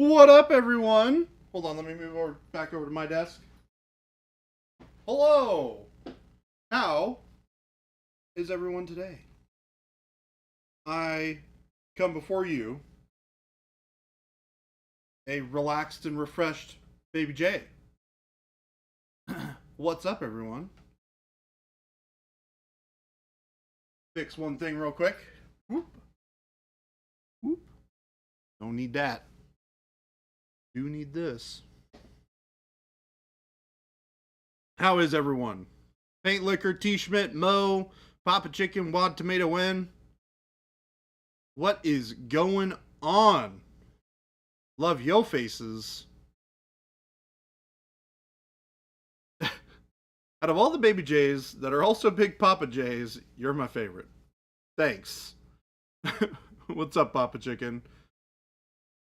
What up, everyone? Hold on, let me move back over to my desk. Hello. How is everyone today? I come before you, a relaxed and refreshed Baby J. What's up, everyone? Fix one thing real quick. Whoop. Whoop. Don't need that. Do need this. How is everyone? Paint Liquor, T. Schmidt, Mo, Papa Chicken, Wad Tomato Win. What is going on? Love yo faces. Out of all the Baby J's that are also big Papa J's, you're my favorite. Thanks. What's up, Papa Chicken?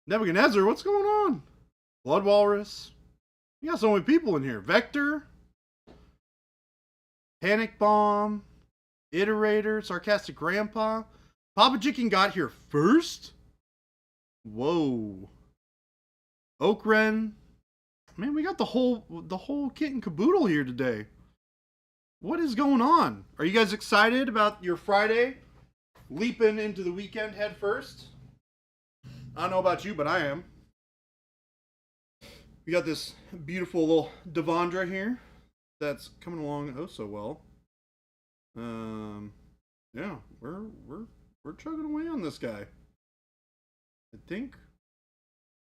Nebuchadnezzar, what's going on? Blood Walrus. You got so many people in here. Vector. Panic Bomb. Iterator. Sarcastic Grandpa. Papa Chicken got here first? Whoa. Oakren. Man, we got the whole kit and caboodle here today. What is going on? Are you guys excited about your Friday? Leaping into the weekend head first? I don't know about you, but I am. We got this beautiful little Devondra here that's coming along oh so well. Yeah, we're chugging away on this guy. I think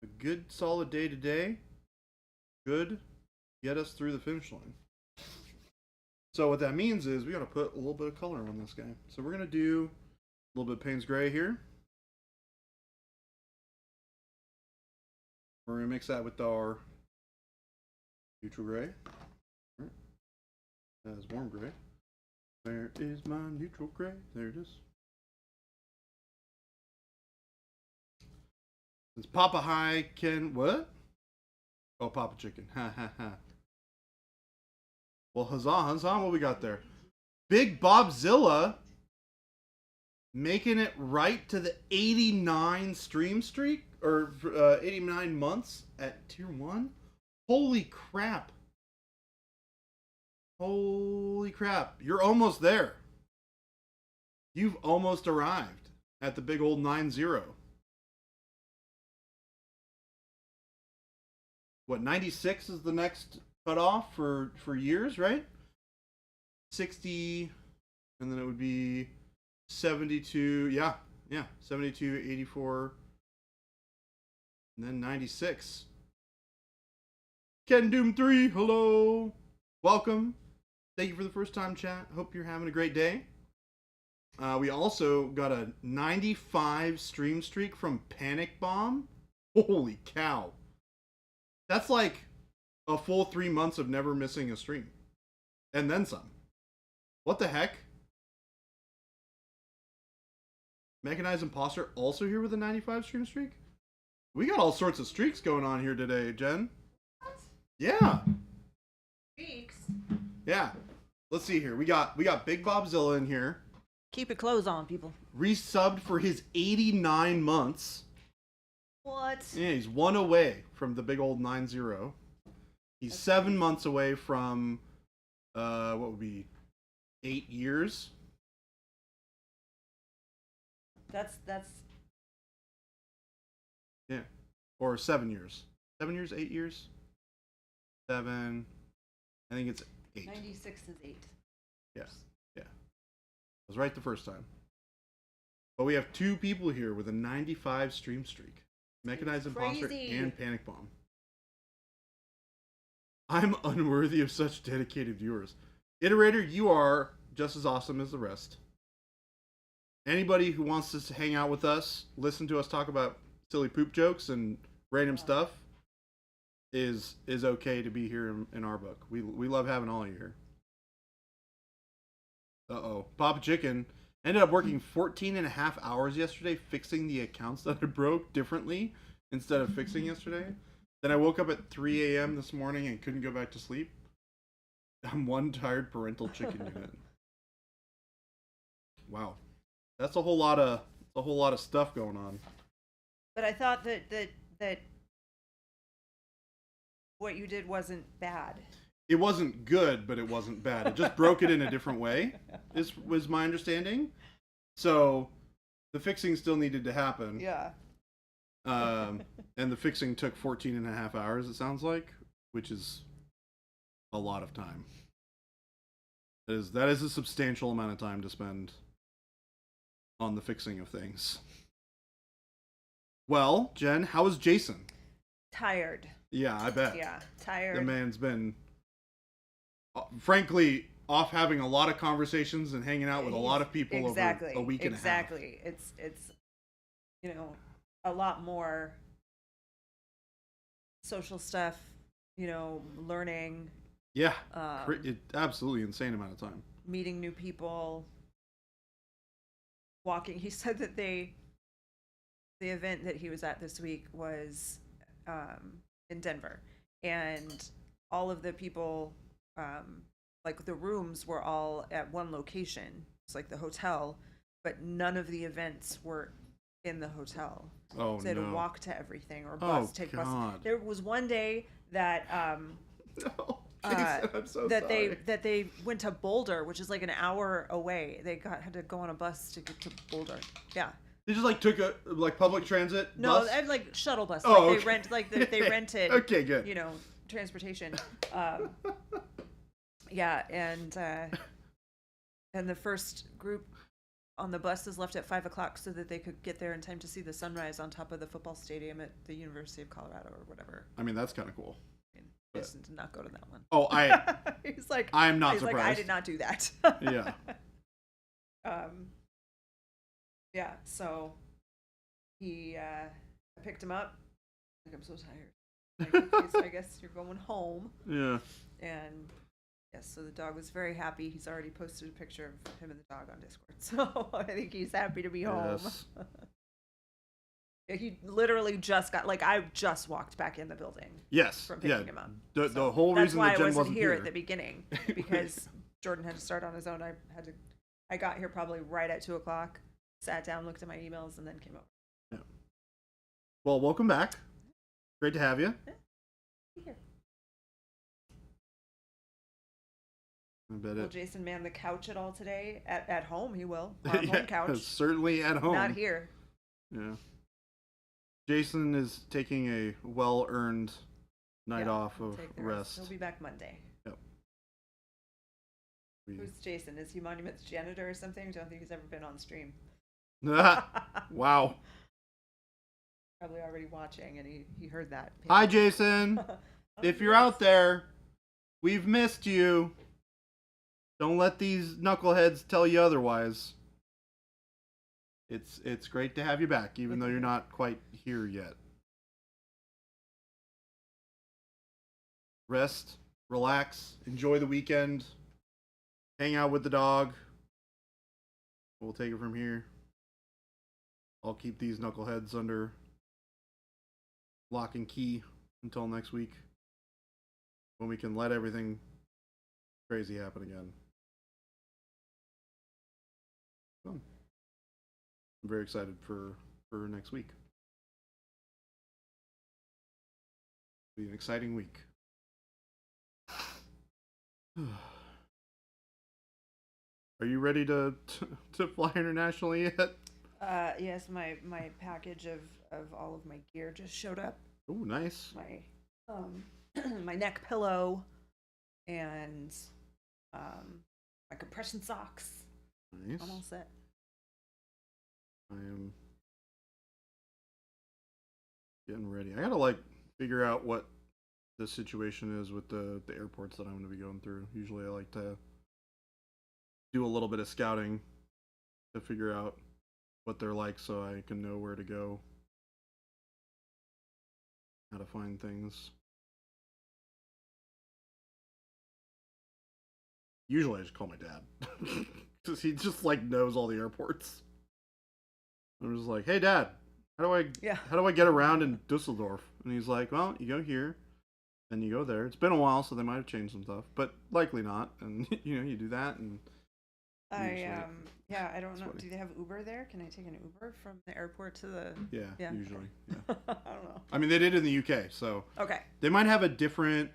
a good solid day today should get us through the finish line. So what that means is we got to put a little bit of color on this guy. So we're gonna do a little bit of Payne's Gray here. We're going to mix that with our neutral gray. That is warm gray. Where is my neutral gray? There it is. Since Papa High can... What? Oh, Papa Chicken. Ha ha ha. Well, huzzah, what we got there? Big Bobzilla making it right to the 89 stream streak. Or 89 months at tier 1. Holy crap. Holy crap. You're almost there. You've almost arrived at the big old 9-0. What, 96 is the next cutoff for years, right? 60, and then it would be 72, yeah, 72, 84, and then 96. Ken Doom 3, hello. Welcome. Thank you for the first time chat. Hope you're having a great day. We also got a 95 stream streak from Panic Bomb. Holy cow. That's like a full 3 months of never missing a stream. And then some. What the heck? Mechanized Imposter also here with a 95 stream streak? We got all sorts of streaks going on here today, Jen. What? Yeah. Streaks? Yeah. Let's see here. We got Big Bobzilla in here. Keep your clothes on, people. Resubbed for his 89 months. What? Yeah, he's 1 away from the big old 9-0. He's 7 months away from what would be 8 years. That's Yeah. Or 7 years. 7 years, 8 years? 7. I think it's 8. 96 is 8. Yes. Yeah. I was right the first time. But we have 2 people here with a 95 stream streak. Mechanized Imposter and Panic Bomb. I'm unworthy of such dedicated viewers. Iterator, you are just as awesome as the rest. Anybody who wants to hang out with us, listen to us talk about silly poop jokes and random stuff is okay to be here in our book. We love having all of you here. Uh-oh. Papa Chicken ended up working 14 and a half hours yesterday fixing the accounts that I broke differently instead of fixing yesterday. Then I woke up at 3 a.m. this morning and couldn't go back to sleep. I'm one tired parental chicken unit. Wow. That's a whole lot of stuff going on. But I thought that what you did wasn't bad. It wasn't good, but it wasn't bad. It just broke it in a different way, was my understanding. So the fixing still needed to happen. Yeah. And the fixing took 14 and a half hours, it sounds like, which is a lot of time. That is a substantial amount of time to spend on the fixing of things. Well, Jen, how is Jason? Tired. Yeah, I bet. Yeah, tired. The man's been, frankly, off having a lot of conversations and hanging out with a lot of people over a week and a half. Exactly. It's a lot more social stuff, learning. Yeah, absolutely insane amount of time. Meeting new people, walking. He said that the event that he was at this week was in Denver, and all of the people, like the rooms were all at one location. It's like the hotel, but none of the events were in the hotel. Oh, so they had to walk to everything or bus, take bus. There was one day that no. Jason, I'm so sorry. they went to Boulder, which is like an hour away. They had to go on a bus to get to Boulder. Yeah. They just took a public transit No, bus? Like shuttle bus. Oh, They rented. Okay, good. Transportation. Yeah, and the first group on the buses left at 5:00 so that they could get there in time to see the sunrise on top of the football stadium at the University of Colorado or whatever. I mean, that's kind of cool. Jason did not go to that one. Oh, he's like, I'm not surprised. Like, I did not do that. Yeah. Yeah. So I picked him up. Like, I'm so tired. Like, I guess you're going home. Yeah. And yes, so the dog was very happy. He's already posted a picture of him and the dog on Discord. So I think he's happy to be home. Yes. He literally just I just walked back in the building. Yes. From picking him up. The whole reason that Jen that's why I wasn't here here at the beginning, because Jordan had to start on his own. I got here probably right at 2:00, sat down, looked at my emails, and then came over. Yeah. Well, welcome back. Great to have you. Yeah. Here. I bet Will it. Jason man the couch at all today? At home, he will. On home couch. Certainly at home. Not here. Yeah. Jason is taking a well-earned night off of rest. He'll be back Monday. Yep. Who's Jason? Is he Monument's janitor or something? Don't think he's ever been on stream. Wow. Probably already watching, and he heard that. Hi, Jason. If you're out there, we've missed you. Don't let these knuckleheads tell you otherwise. It's great to have you back, even though you're not quite here yet. Rest, relax, enjoy the weekend, hang out with the dog. We'll take it from here. I'll keep these knuckleheads under lock and key until next week, when we can let everything crazy happen again. So, I'm very excited for next week. It'll be an exciting week. Are you ready to fly internationally yet? Yes, my package of all of my gear just showed up. Oh, nice. My my neck pillow and my compression socks. Nice. I'm all set. I am getting ready. I gotta figure out what the situation is with the airports that I'm gonna be going through. Usually I like to do a little bit of scouting to figure out what they're like so I can know where to go, how to find things. Usually I just call my dad because he just knows all the airports. I'm just like, hey Dad, how do I get around in Dusseldorf? And he's like, well, you go here, then you go there. It's been a while, so they might have changed some stuff, but likely not. And you do that, and Usually. Yeah, I don't That's know. funny. Do they have Uber there? Can I take an Uber from the airport to the? Yeah, Yeah. usually. Yeah. I don't know. I mean, they did in the UK, so Okay. they might have a different.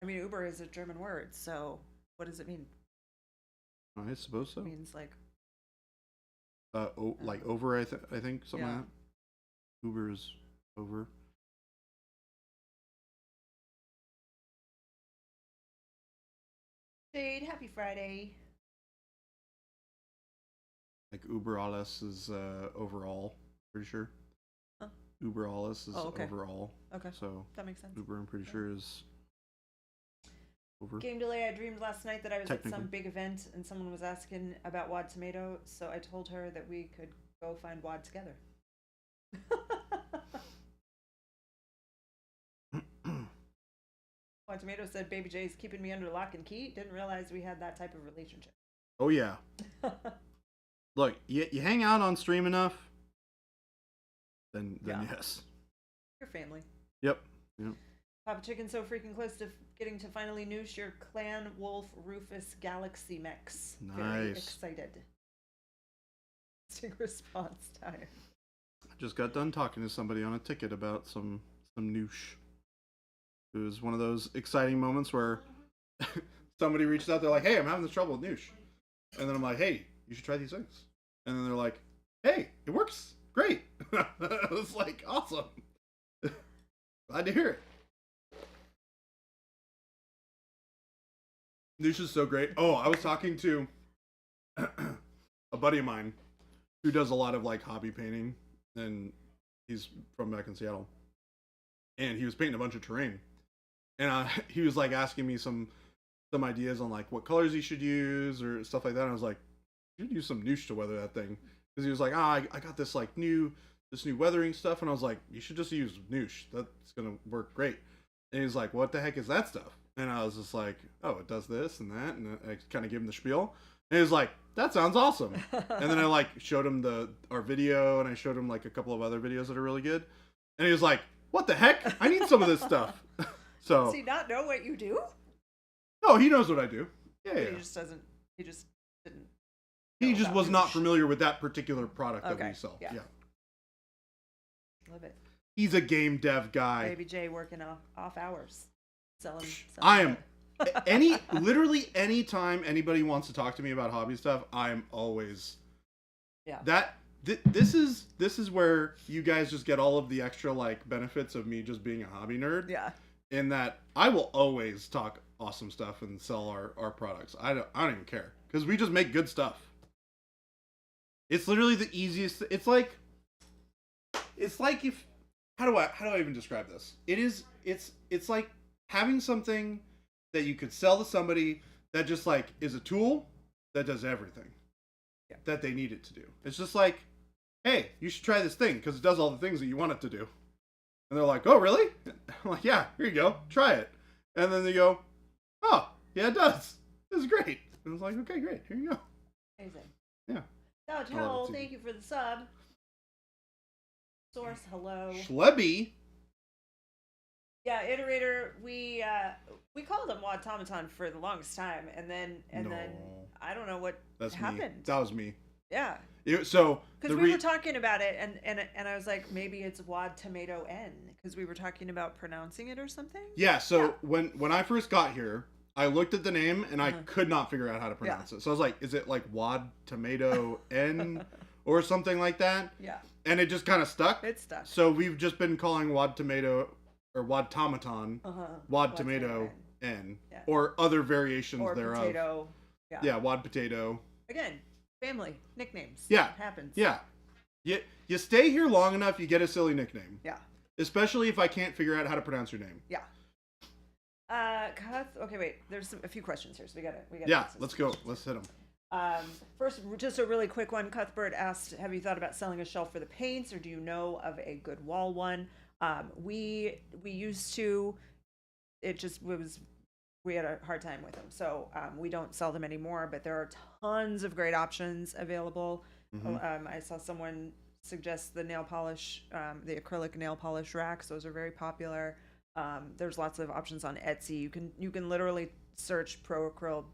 I mean, Uber is a German word, so what does it mean? I suppose so. It means like Like over. I think something Yeah. like that. Uber is over. Jade. Happy Friday. Like Uber alles is overall. Pretty sure. Huh? Uber alles is Oh, okay. overall. Okay, So that makes sense. Uber, I'm pretty sure is over. Game delay. I dreamed last night that I was at some Technically. big event and someone was asking about Wad Tomato, so I told her that we could go find Wad together. Wad Tomato said, "Baby J's keeping me under lock and key. Didn't realize we had that type of relationship." Oh yeah. Look, you hang out on stream enough, then Yeah. yes. Your family. Yep. Yep. Papa Chicken so freaking close to getting to finally noosh your Clan Wolf Rufus Galaxy Mechs. Very Nice. excited. Interesting response time. I just got done talking to somebody on a ticket about some noosh. It was one of those exciting moments where somebody reached out. They're like, "Hey, I'm having this trouble with noosh," and then I'm like, "Hey, you should try these things." And then they're like, "Hey, it works great." I was like, "Awesome, glad to hear it." Noosh is so great. Oh, I was talking to a buddy of mine who does a lot of like hobby painting, and he's from back in Seattle, and he was painting a bunch of terrain, and he was like asking me some ideas on like what colors he should use or stuff like that. And I was like, you should use some noosh to weather that thing, because he was like, I got this like new weathering stuff, and I was like, you should just use noosh. That's gonna work great. And he's like, what the heck is that stuff? And I was just like, oh, it does this and that, and I kind of gave him the spiel. And he was like, that sounds awesome. And then I like showed him our video, and I showed him like a couple of other videos that are really good. And he was like, what the heck? I need some of this stuff. So Does he not know what you do? no, he knows what I do. Yeah, But yeah. He just doesn't. He just didn't. He know just about was not noosh. familiar with that particular product that Okay, we sell. yeah. Yeah. Love it. He's a game dev guy. Baby J working off hours, selling I am stuff. literally any time anybody wants to talk to me about hobby stuff, I'm always Yeah. this is where you guys just get all of the extra like benefits of me just being a hobby nerd. Yeah. In that I will always talk awesome stuff and sell our products. I don't even care, because we just make good stuff. It's literally the easiest. It's like if how do I even describe this? It's like having something that you could sell to somebody that just like is a tool that does everything that they need it to do. It's just like, hey, you should try this thing because it does all the things that you want it to do. And they're like, oh, really? I'm like, yeah, here you go. Try it. And then they go, oh, yeah, it does. This is great. And I was like, okay, great. Here you go. Amazing. Yeah. Dodge I love it Howell, too. thank you for the sub. Source, hello. Schlebby. Yeah, Iterator, we called him Wadtomaton for the longest time, and then No. I don't know what That's happened. me. That was me. Yeah. So Because we were talking about it, and I was like, maybe it's Wad Tomato N, because we were talking about pronouncing it or something. Yeah, so when I first got here, I looked at the name and I could not figure out how to pronounce it. So I was like, is it like Wad Tomato N or something like that? Yeah. And it just kind of stuck. It stuck. So we've just been calling Wad Tomato or Wad Tomaton Wad Tomato N Yeah. or other variations Or thereof. potato. Yeah. Yeah, Wad Potato. Again, family nicknames. Yeah. It happens. Yeah. You stay here long enough, you get a silly nickname. Yeah. Especially if I can't figure out how to pronounce your name. Yeah. Okay, wait. There's a few questions here, so we gotta. Yeah, let's go. Let's hit them. First, just a really quick one. Cuthbert asked, "Have you thought about selling a shelf for the paints, or do you know of a good wall one?" We used to. It just was. We had a hard time with them, so we don't sell them anymore. But there are tons of great options available. I saw someone suggest the nail polish, the acrylic nail polish racks. Those are very popular. There's lots of options on Etsy. You can literally search pro acryl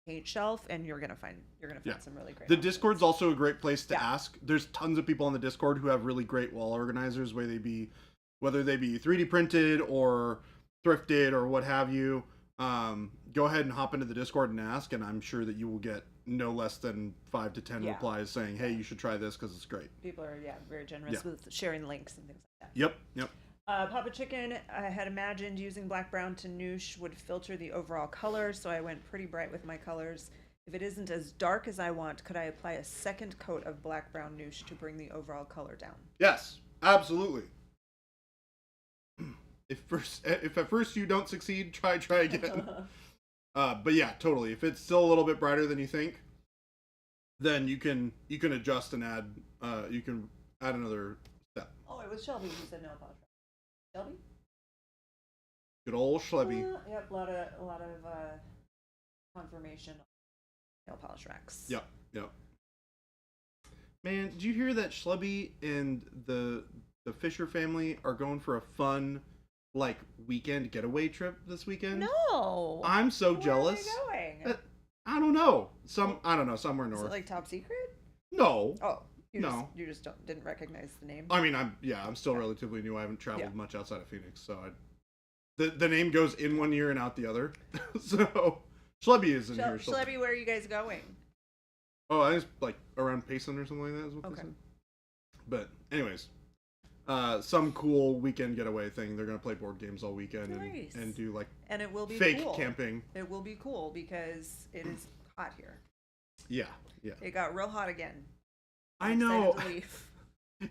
paint shelf, and you're gonna find Yeah. some really great. The options. Discord's also a great place to Yeah. ask. There's tons of people on the Discord who have really great wall organizers, whether they be 3D printed or thrifted or what have you. Go ahead and hop into the Discord and ask, and I'm sure that you will get no less than 5 to 10 Yeah. replies saying, "Hey, you should try this because it's great." People are very generous Yeah. with sharing links and things like that. Yep. Papa Chicken, I had imagined using black brown to noosh would filter the overall color, so I went pretty bright with my colors. If it isn't as dark as I want, could I apply a second coat of black brown noosh to bring the overall color down? Yes, absolutely. If at first you don't succeed, try again. But yeah, totally. If it's still a little bit brighter than you think, then you can adjust and add. You can add another step. Oh, it was Shelby who said nail polish. Shelby? Good old Schlebby. Yep, a lot of confirmation on nail polish racks. Yep. Man, did you hear that Schlebby and the Fisher family are going for a fun, like, weekend getaway trip this weekend? No. I'm so Where jealous. Are they going? I don't know. I don't know, somewhere Is north. it like top secret? No. Oh, No. You just didn't recognize the name. I mean, I'm still relatively new. I haven't traveled much outside of Phoenix, so the name goes in one ear and out the other. So Schlebby is in here. Schlebby, where are you guys going? Oh, I was like around Payson or something like that. Is what Okay. they said. But anyways, some cool weekend getaway thing. They're gonna play board games all weekend Nice. and do like And it will be fake cool. camping. It will be cool because it is hot here. Yeah. It got real hot again. I I'm know. excited to leave.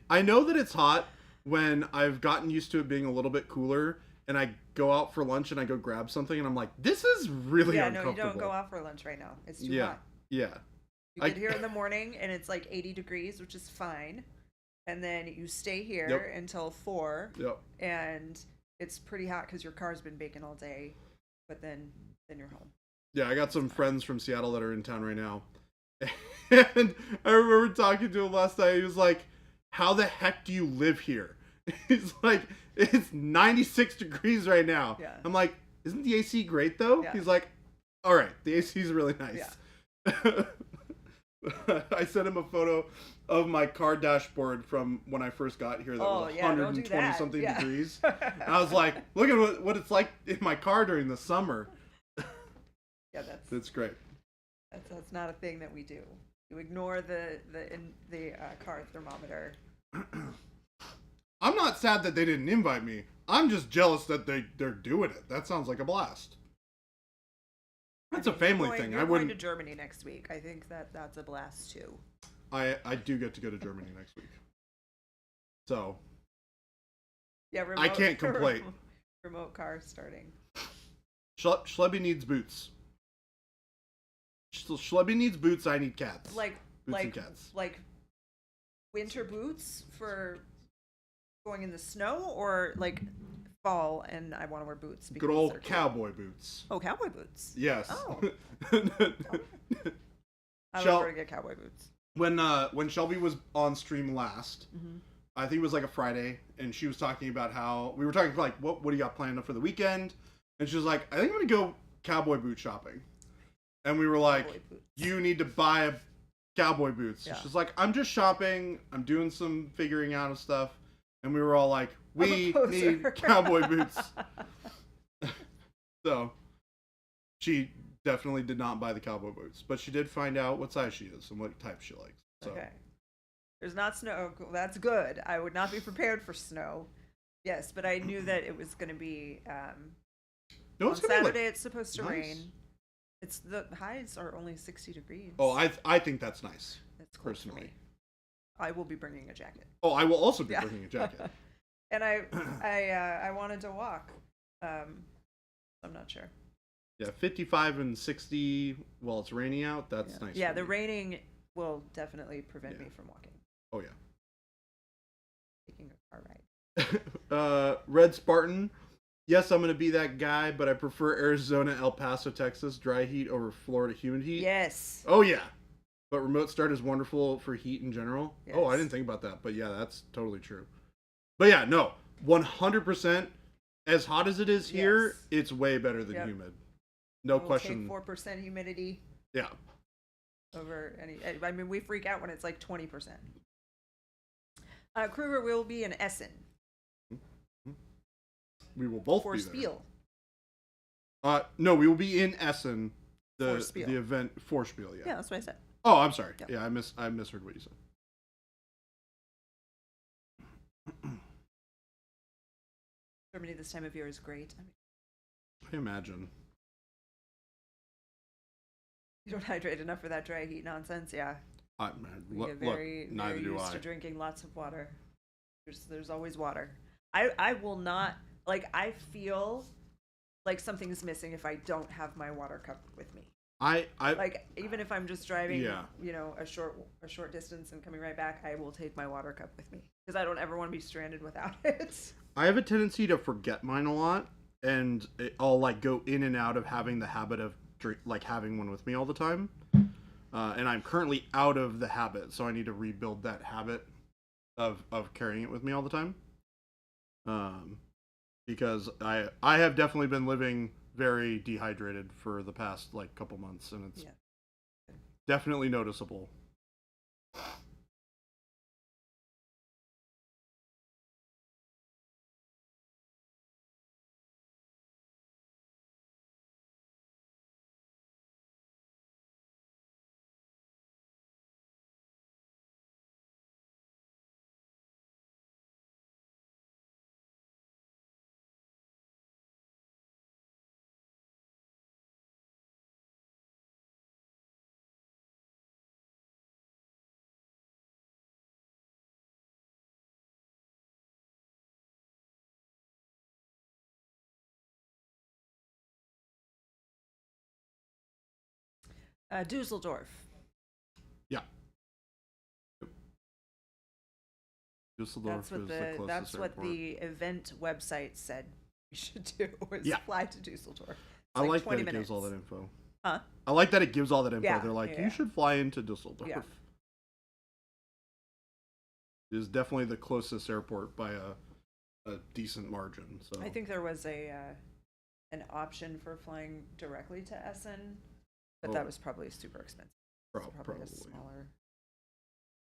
I know that it's hot when I've gotten used to it being a little bit cooler, and I go out for lunch and I go grab something, and I'm like, this is really Yeah, no, you uncomfortable. don't go out for lunch right now. It's too Yeah. hot. Yeah. You get here in the morning and it's like 80 degrees, which is fine. And then you stay here until 4. Yep. And it's pretty hot because your car's been baking all day. But then you're home. Yeah, I got some friends from Seattle that are in town right now. And I remember talking to him last night. He was like, how the heck do you live here? He's like, it's 96 degrees right now. Yeah. I'm like, isn't the AC great though? Yeah. He's like, all right, the AC is really nice. Yeah. I sent him a photo of my car dashboard from when I first got here that was don't do 120 that. something Yeah. degrees. And I was like, look at what it's like in my car during the summer. Yeah, That's great. that's not a thing that we do. You ignore the car thermometer. I'm not sad that they didn't invite me. I'm just jealous that they're doing it. That sounds like a blast. That's a family thing. You're I going wouldn't. to Germany next week. I think that's a blast too. I do get to go to Germany next week. So Yeah, I can't complain. Remote car starting. Schlebby needs boots. Schlebby needs boots. I need cats. Like Boots and cats. like winter boots for going in the snow, or like fall and I want to wear boots. Good because old they're cute. cowboy boots. Oh, cowboy boots. Yes. Oh. I Shel- would prefer to get cowboy boots. when Shelby was on stream last, Mm-hmm. I think it was like a Friday, and she was talking about how we were talking like, what do you got planned for the weekend? And she was like, I think I'm gonna go cowboy boot shopping. And we were like, Cowboy boots. you need to buy a cowboy boots. Yeah. She's like, I'm just shopping. I'm doing some figuring out of stuff. And we were all like, we I'm a need poser. cowboy boots. So she definitely did not buy the cowboy boots, but she did find out what size she is and what type she likes. So Okay. There's not snow. That's good. I would not be prepared for snow. Yes, but I knew that it was going to be. no, On it's gonna be Saturday, like, it's supposed to nice. rain. It's the highs are only 60 degrees. oh, I think that's nice. That's cool for personally. me. I will be bringing a jacket. Oh, I will also be Yeah. bringing a jacket. And I wanted to walk. I'm not sure. Yeah, 55 and 60 while it's raining out. That's Yeah, nice. yeah for the me. raining will definitely prevent Yeah. me from walking. Oh yeah. Taking a car ride. Red Spartan. Yes, I'm gonna be that guy, but I prefer Arizona, El Paso, Texas, dry heat over Florida humid heat. Yes. Oh yeah. But remote start is wonderful for heat in general. Oh, I Yes. didn't think about that, but yeah, that's totally true. But yeah, no, 100%. As hot as it is here, Yes. it's way better than Yep. humid. No We'll question. Take 4% humidity. Yeah. over any. I mean, we freak out when it's like 20%. Kruger will be in Essen We will both for be there. Spiel. No, we will be in Essen. For Spiel. The event for Spiel. Yeah. Yeah, that's what I said. Oh, I'm sorry. Yeah. Yeah, I misheard what you said. Germany this time of year is great. I mean, I imagine. you don't hydrate enough for that dry heat nonsense. Yeah, we get Look, very neither do used I. to drinking lots of water. There's always water. I will not, like, I feel like something's missing if I don't have my water cup with me. I Like, even if I'm just driving, Yeah. a short distance and coming right back, I will take my water cup with me because I don't ever want to be stranded without it. I have a tendency to forget mine a lot, and I'll like go in and out of having the habit of having one with me all the time. And I'm currently out of the habit, so I need to rebuild that habit of carrying it with me all the time. Because I have definitely been living very dehydrated for the past like couple months, and it's definitely noticeable. Dusseldorf. Yeah. Dusseldorf is the closest that's what airport. the event website said we should do was Yeah. fly to Dusseldorf. It's I like that 20 it minutes. gives all that info. Huh? I like that it gives all that info. Yeah, They're like, yeah. you should fly into Dusseldorf. Yeah. It is definitely the closest airport by a decent margin. So I think there was an option for flying directly to Essen, but that was probably super expensive. It's probably a smaller.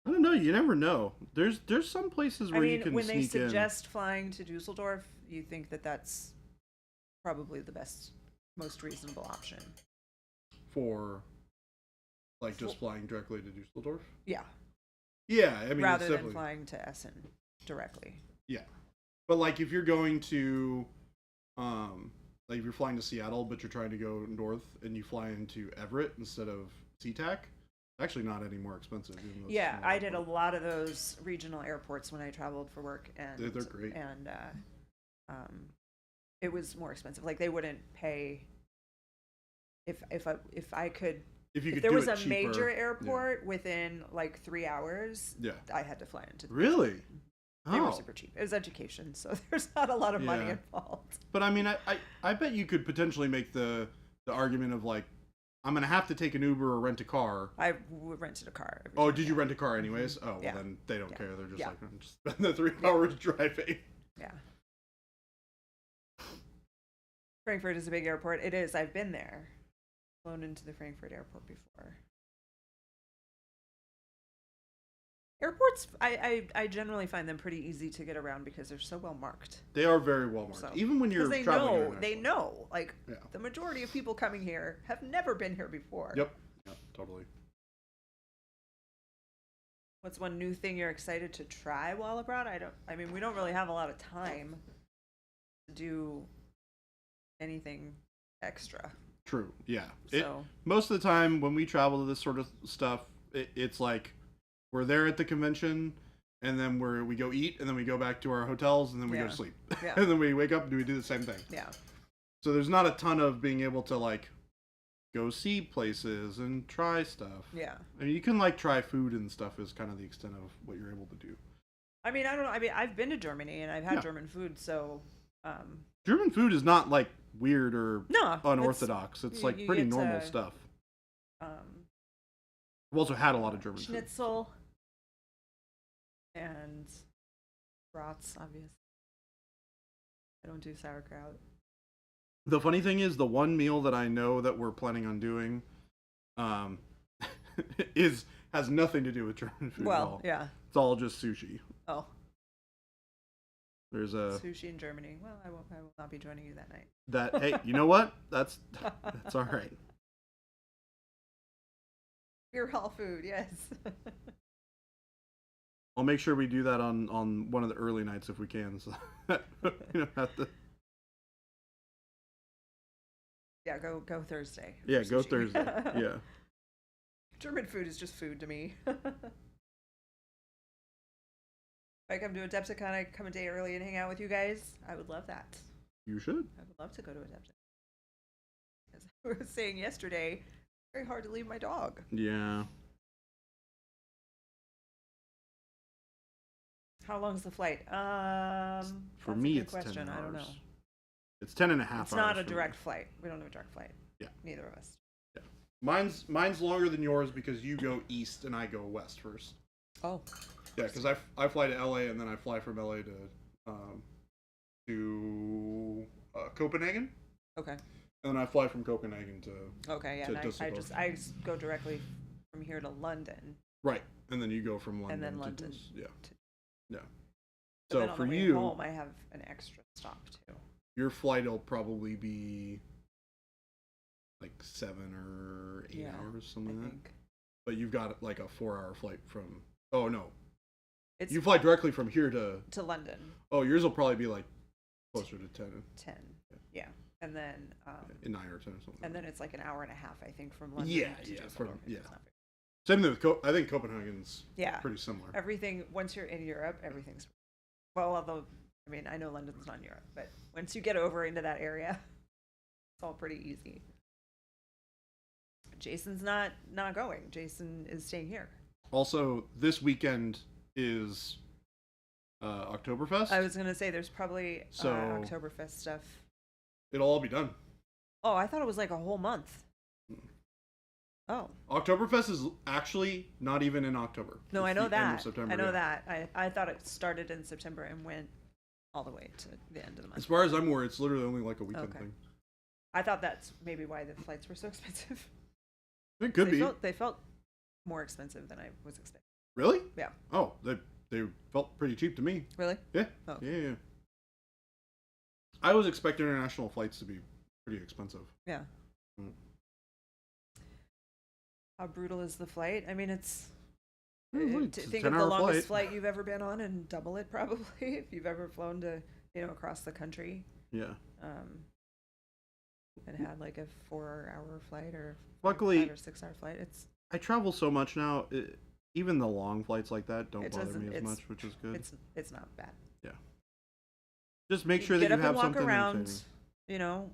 I don't know. You never know. There's some places where you can when they sneak in. suggest flying to Dusseldorf, you think that that's probably the best, most reasonable option. For like just flying directly to Dusseldorf. Yeah. Yeah, I mean, rather it's than definitely, flying to Essen directly. Yeah, but like if you're going to, like if you're flying to Seattle, but you're trying to go north and you fly into Everett instead of SeaTac, actually not any more expensive. Even though it's Yeah, small I did a airport. lot of those regional airports when I traveled for work, and They're great. And it was more expensive. Like they wouldn't pay if I could. If you If could there do was it a cheaper, major airport within like 3 hours, Yeah. I had to fly into. Really? They were Oh. super cheap. It was education, so there's not a lot of money Yeah. involved. But I mean, I bet you could potentially make the argument of like, I'm gonna have to take an Uber or rent a car. I rented a car. every Oh, time, did you yeah. rent a car anyways? Oh, well Yeah. then they don't Yeah. care. They're just Yeah. like, just spend the 3 hours driving. Yeah. Frankfurt is a big airport. It is. I've been there. Flown into the Frankfurt airport before. Airports, I generally find them pretty easy to get around because they're so well marked. They are very well marked. So- Even when you're Because they traveling know, they internationally. know. Like Yeah. the majority of people coming here have never been here before. Yep. Yep. Totally. What's one new thing you're excited to try while abroad? I mean, we don't really have a lot of time to do anything extra. True. Yeah. So Most of the time when we travel to this sort of stuff, it's like we're there at the convention, and then we go eat, and then we go back to our hotels, and then we go Yeah. to sleep, Yeah. and then we wake up and we do the same thing. yeah. So there's not a ton of being able to like go see places and try stuff. Yeah. I mean, you can like try food and stuff is kind of the extent of what you're able to do. I mean, I don't know. I mean, I've been to Germany and I've had Yeah. German food, so German food is not like weird or no, unorthodox. It's like you pretty get normal to- stuff. Um, I've also had a lot of German food. schnitzel and brats, obviously. I don't do sauerkraut. The funny thing is, the one meal that I know that we're planning on doing um, has nothing to do with German food at Well, all. yeah. It's all just sushi. Oh, There's a sushi in Germany. Well, I will not be joining you that night. that. Hey, you know what? That's all right. Beer hall food, yes. I'll make sure we do that on one of the early nights if we can. So you don't have to. Yeah, go Thursday. Yeah, for go sushi. Thursday. Yeah. German food is just food to me. If I come to Adepticon, I come a day early and hang out with you guys. I would love that. You should. I would love to go to Adepticon. As I was saying yesterday, very hard to leave my dog. Yeah. How long's the flight? For that's me, a good it's question. 10 hours. I don't know. It's 10 and a half It's hours. not a for me. direct flight. We don't have a direct flight. Yeah. Neither of us. Yeah. Mine's longer than yours because you go east and I go west first. Oh. Yeah, because I fly to LA and then I fly from LA to Copenhagen, Okay. and then I fly from Copenhagen to Okay. Yeah. To And Düsseldorf. I just go directly from here to London. right, and then you go from London. And then to London yeah, yeah. But So then on for the way you, home, I have an extra stop too. your flight will probably be like 7 or 8 hours, I something like that. think But you've got like a 4-hour flight from. Oh no, it's you fly directly from here to. to London. Oh, yours will probably be like closer to 10, 10. Yeah. And then 9 or 10 or something. and then it's like an hour and a half, I think, from London. Yeah, to yeah, Düsseldorf. from- It's yeah. not very- Same thing with I think Copenhagen's Yeah. pretty similar. Everything, once you're in Europe, everything's, well, although, I mean, I know London's not in Europe, but once you get over into that area, it's all pretty easy. Jason's not going. Jason is staying here. Also, this weekend is Oktoberfest. I was going to say there's probably So- Oktoberfest stuff. It'll all be done. Oh, I thought it was like a whole month. Oh. Oktoberfest is actually not even in October. No, It's I know the end of that. September, I know yeah. that. I thought it started in September and went all the way to the end of the month. As far as I'm aware, it's literally only like a weekend Okay. thing. I thought that's maybe why the flights were so expensive. It could be. They felt more expensive than I was expecting. Really? Yeah. Oh, they felt pretty cheap to me. Really? Yeah. Oh. Yeah. I was expecting international flights to be pretty expensive. Yeah. Mm. How brutal is the flight? I mean, it's. It's a Think of the 10-hour longest flight you've ever been on and double it probably if you've ever flown to across the country. Yeah. And had like a 4-hour flight or Luckily- 5 or 6 hour flight. It's I travel so much now. Even the long flights like that don't It bother doesn't- me as it's- much, which is good. it's not bad. Just make sure Get that up you have and walk something around. entertaining.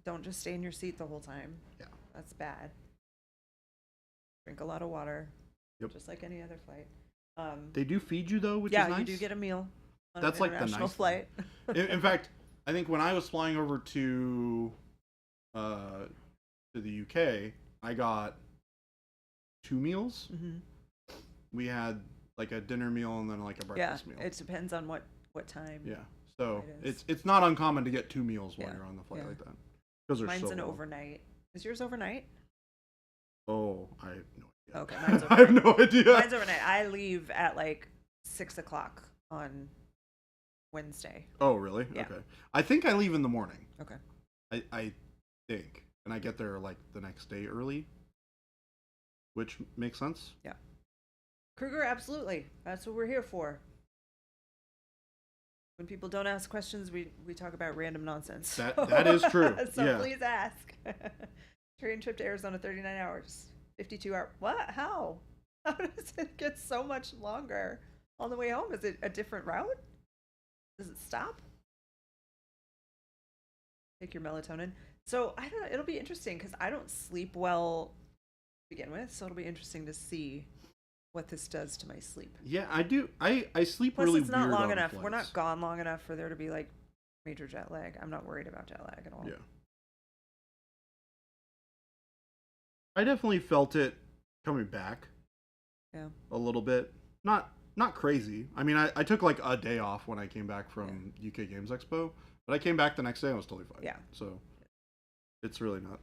Don't just stay in your seat the whole time. Yeah. That's bad. Drink a lot of water. Yep. Just like any other flight. They do feed you though, which yeah, is nice. you do get a meal. On That's an like the international nice thing. flight. In fact, I think when I was flying over to the UK, I got 2 meals. hmm We had like a dinner meal and then like a Yeah, breakfast meal. it depends on what time. Yeah. So It is. it's not uncommon to get 2 meals while Yeah, you're on the flight yeah. like that. Because they're Mine's so an long. overnight. Is yours overnight? Oh, I have no idea. Okay, mine's I have no overnight. idea. Mine's overnight. I leave at like 6 o'clock on Wednesday. Oh, really? Yeah. Okay. I think I leave in the morning. Okay. I think. And I get there like the next day early, which makes sense. Kruger, absolutely. That's what we're here for. When people don't ask questions, we talk about random nonsense. That is true. So Yeah. please ask. Train trip to Arizona, 39 hours. 52 hours. What? How? How does it get so much longer on the way home? Is it a different route? Does it stop? Take your melatonin. So I don't know. It'll be interesting because I don't sleep well to begin with. So it'll be interesting to see what this does to my sleep. Yeah, I do. I sleep Plus, really it's not weird long on enough. We're flights. not gone long enough for there to be like major jet lag. I'm not worried about jet lag at all. Yeah. I definitely felt it coming back. Yeah. A little bit. Not crazy. I mean, I took like a day off when I came back from UK Games Expo, but I came back the next day and I was totally fine. Yeah. So it's really not.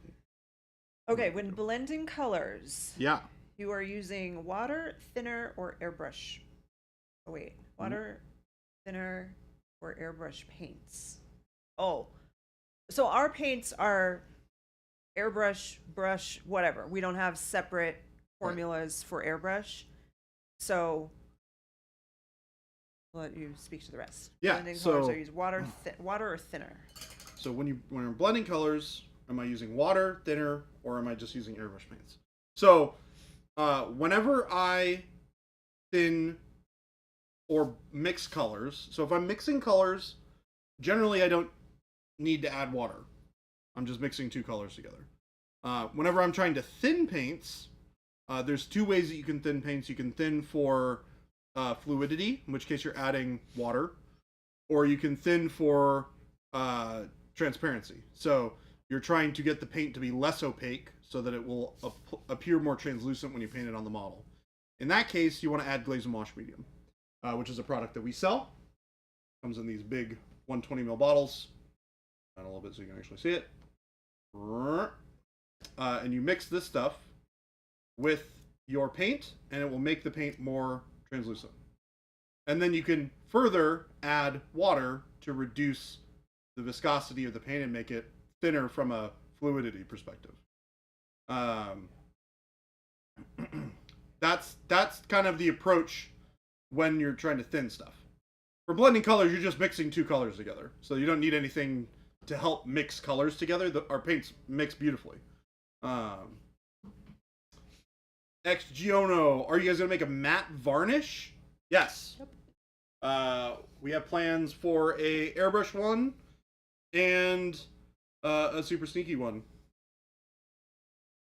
Okay, when blending colors, Yeah. you are using water, thinner, or airbrush. Oh wait, water, thinner, or airbrush paints. Oh, so our paints are airbrush, brush, whatever. We don't have separate formulas for airbrush. So I'll let you speak to the rest. Yeah, Blending colors, so- I use water, water or thinner. So when I'm blending colors, am I using water, thinner, or am I just using airbrush paints? So whenever I thin or mix colors, so if I'm mixing colors, generally I don't need to add water. I'm just mixing two colors together. Whenever I'm trying to thin paints, there's two ways that you can thin paints. You can thin for fluidity, in which case you're adding water, or you can thin for transparency. So you're trying to get the paint to be less opaque so that it will appear more translucent when you paint it on the model. In that case, you want to add glaze and wash medium, which is a product that we sell. Comes in these big 120 ml bottles. Down a little bit so you can actually see it. And you mix this stuff with your paint, and it will make the paint more translucent. And then you can further add water to reduce the viscosity of the paint and make it thinner from a fluidity perspective. That's kind of the approach when you're trying to thin stuff. For blending colors, you're just mixing two colors together, so you don't need anything to help mix colors together. Our paints mix beautifully. Ex Giono, are you guys gonna make a matte varnish? Yes. Yep. We have plans for a airbrush one and a super sneaky one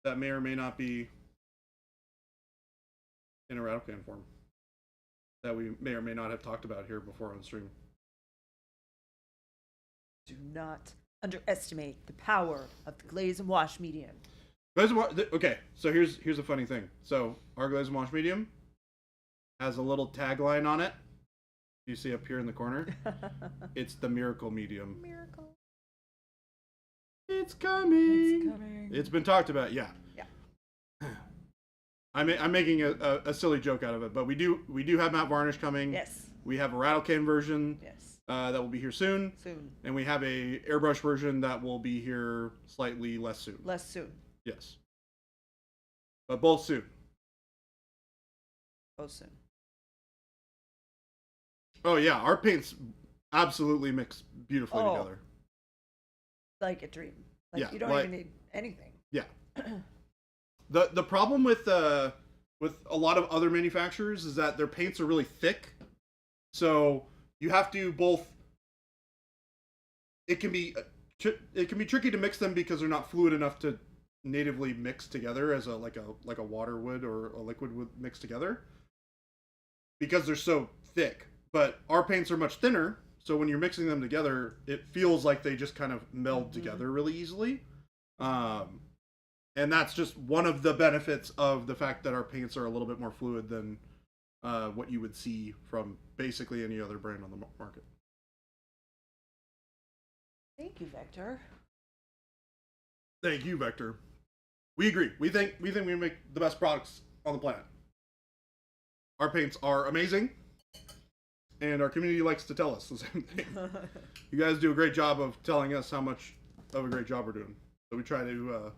that may or may not be in a rattle can form that we may or may not have talked about here before on stream. Do not underestimate the power of the glaze and wash medium. Okay, so here's a funny thing. So our glaze and wash medium has a little tagline on it. You see up here in the corner? It's the miracle medium. Miracle. It's coming. It's coming. It's been talked about, yeah. Yeah. I'm making a silly joke out of it, but we do have matte varnish coming. Yes. We have a rattle can version. Yes. That will be here soon. Soon. And we have a airbrush version that will be here slightly less soon. Less soon. Yes. But both soon. Both soon. Oh yeah, our paints absolutely mix beautifully together. Like a dream. Like Yeah, you don't even need anything. Yeah. The problem with a lot of other manufacturers is that their paints are really thick. So you have to both. It can be tricky to mix them because they're not fluid enough to natively mix together as a water would or a liquid would mix together because they're so thick. But our paints are much thinner, so when you're mixing them together, it feels like they just kind of meld together really easily. And that's just one of the benefits of the fact that our paints are a little bit more fluid than what you would see from basically any other brand on the market. Thank you, Vector. Thank you, Vector. We agree. We think we make the best products on the planet. Our paints are amazing, and our community likes to tell us the same thing. You guys do a great job of telling us how much of a great job we're doing. So we try to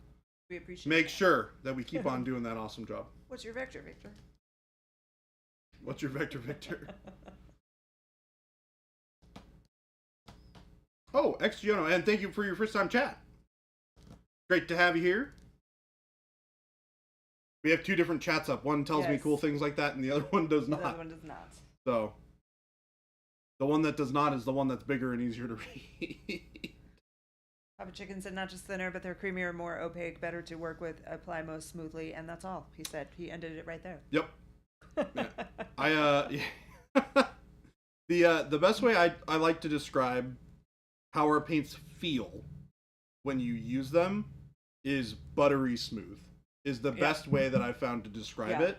We appreciate make that. sure that we keep on doing that awesome job. What's your vector, Victor? What's your vector, Victor? Oh, Ex Giono, and thank you for your first time chat. Great to have you here. We have two different chats up. One tells me Yes. cool things like that, and the other one does The not. other one does not. So, the one that does not is the one that's bigger and easier to read. Papa Chicken said not just thinner, but they're creamier, more opaque, better to work with, apply most smoothly, and that's all. He said. He ended it right there. Yep. Yeah. The best way I like to describe how our paints feel when you use them is buttery smooth. Is the best way that I've found to describe it.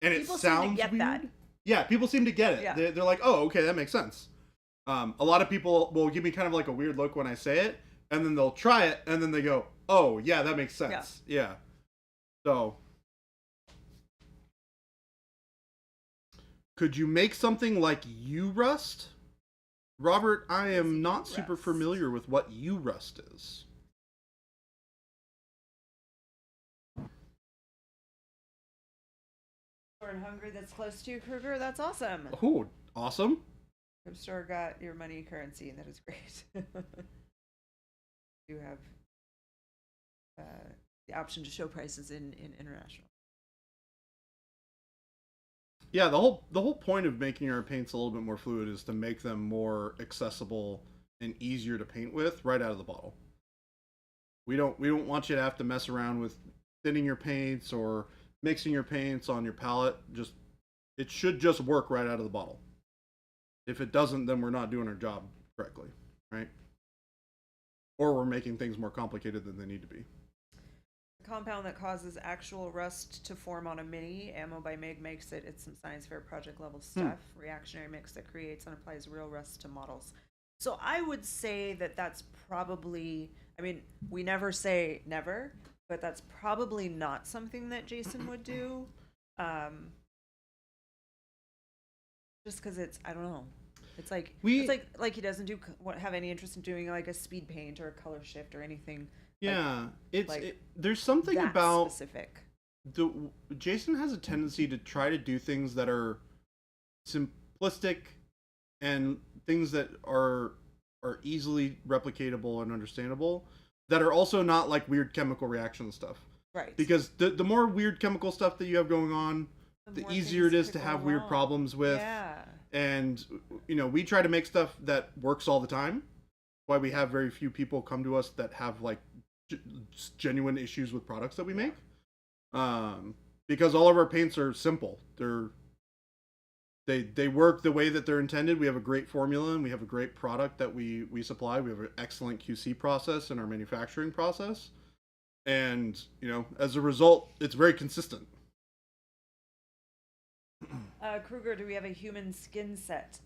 And People it sounds seem to get weird. that. Yeah, people seem to get it. Yeah. They're like, oh, okay, that makes sense. A lot of people will give me kind of like a weird look when I say it, and then they'll try it, and then they go, Oh, yeah, that makes sense. Yeah. So, could you make something like U-Rust? Robert, I am not super U-Rust? familiar with what U-Rust is. Store in Hungary that's close to you, Kruger. That's awesome. Oh, awesome. Your store got your money currency, and that is great. You have the option to show prices in international. Yeah, the whole point of making our paints a little bit more fluid is to make them more accessible and easier to paint with right out of the bottle. We don't want you to have to mess around with thinning your paints or mixing your paints on your palette. Just it should just work right out of the bottle. If it doesn't, then we're not doing our job correctly, right? Or we're making things more complicated than they need to be. The compound that causes actual rust to form on a mini, Ammo by Meg makes it. It's some science fair project level stuff. Reactionary mix that creates and applies real rust to models. So I would say that that's probably, I mean, we never say never, but that's probably not something that Jason would do. Just because it's, I don't know. It's like he doesn't have any interest in doing like a speed paint or a color shift or anything. Yeah, like there's something that about specific. Jason has a tendency to try to do things that are simplistic and things that are easily replicatable and understandable, that are also not like weird chemical reaction stuff. Right. Because the more weird chemical stuff that you have going on, the easier it is to have weird problems with. Yeah. And we try to make stuff that works all the time. Why we have very few people come to us that have like genuine issues with products that we make. Because all of our paints are simple. They work the way that they're intended. We have a great formula and we have a great product that we supply. We have an excellent QC process in our manufacturing process. And, as a result, it's very consistent. Kruger, do we have a human skin set?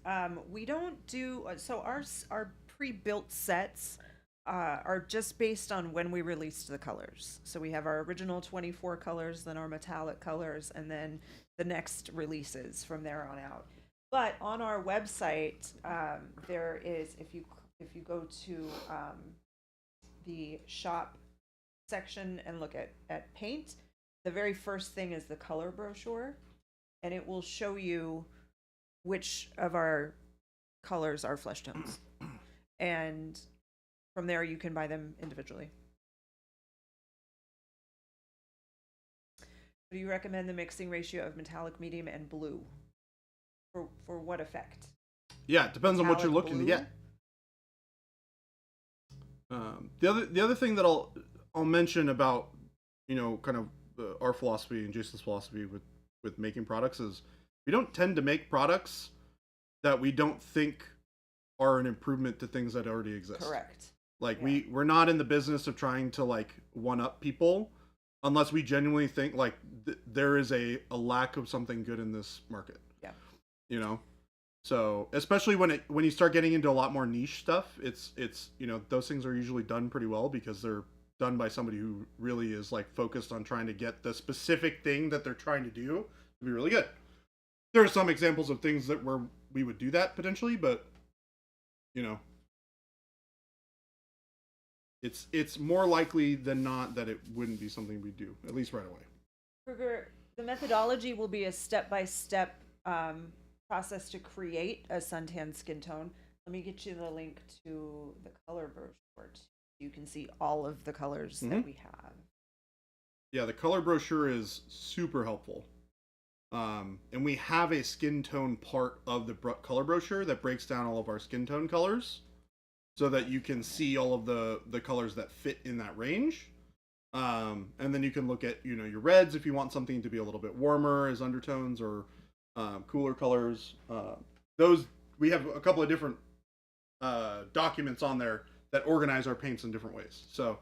We don't do, so our pre-built sets are just based on when we released the colors. So we have our original 24 colors, then our metallic colors, and then the next releases from there on out. But on our website, there is, if you go to the shop section and look at paint, the very first thing is the color brochure, and it will show you which of our colors are flesh tones. And from there, you can buy them individually. Do you recommend the mixing ratio of metallic, medium, and blue? For what effect? Yeah, it depends on what you're Metallic looking to blue? get. The other thing that I'll mention about kind of our philosophy and Jason's philosophy with making products is we don't tend to make products that we don't think are an improvement to things that already exist. Correct. Like Yeah. we're not in the business of trying to like one up people unless we genuinely think like there is a lack of something good in this market. Yeah. So especially when you start getting into a lot more niche stuff, it's those things are usually done pretty well because they're done by somebody who really is like focused on trying to get the specific thing that they're trying to do to be really good. There are some examples of things where we would do that potentially, but it's more likely than not that it wouldn't be something we do, at least right away. Kruger, the methodology will be a step-by-step process to create a suntan skin tone. Let me get you the link to the color brochure. You can see all of the colors that we have. Yeah, the color brochure is super helpful. And we have a skin tone part of the color brochure that breaks down all of our skin tone colors so that you can see all of the colors that fit in that range. And then you can look at, your reds if you want something to be a little bit warmer as undertones or cooler colors. Those, we have a couple of different documents on there that organize our paints in different ways. So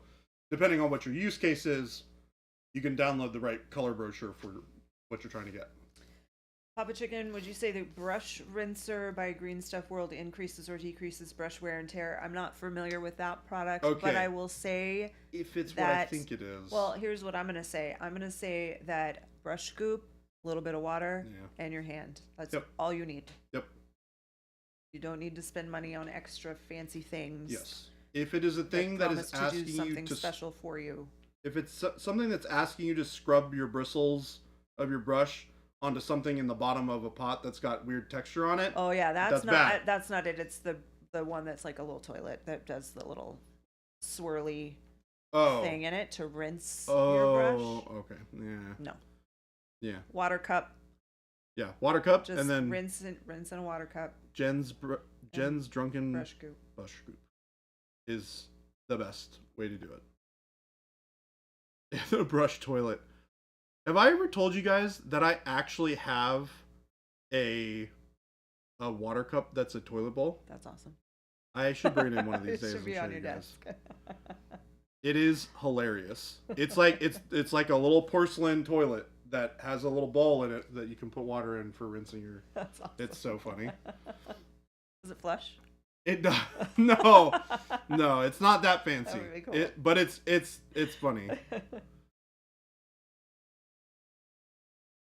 depending on what your use case is, you can download the right color brochure for what you're trying to get. Papa Chicken, would you say the brush rinser by Green Stuff World increases or decreases brush wear and tear? I'm not familiar with that product, but Okay. I will say If it's what I that. think it is. Well, here's what I'm gonna say. I'm gonna say that brush scoop, a little bit of water, Yeah. and your hand. That's Yep. all you need. Yep. You don't need to spend money on extra fancy things. Yes. If it is a thing that is promise to do asking you something to special for you. if it's something that's asking you to scrub your bristles of your brush onto something in the bottom of a pot that's got weird texture on it. Oh yeah, That's bad. that's not it. It's the one that's like a little toilet that does the little swirly thing in it to rinse your brush. Oh, okay. Yeah. No. Yeah. Water cup. Yeah. Water cup Just and then rinse in a water cup. Jen's drunken Brush scoop. scoop is the best way to do it. The brush toilet. Have I ever told you guys that I actually have a water cup that's a toilet bowl? That's awesome. I should bring it in one of these It days should and be show on you your guys. desk. It is hilarious. It's like it's like a little porcelain toilet that has a little bowl in it that you can put water in for rinsing your. That's awesome. It's so funny. Does it flush? It does. No, it's not that fancy. That would be cool. But it's funny.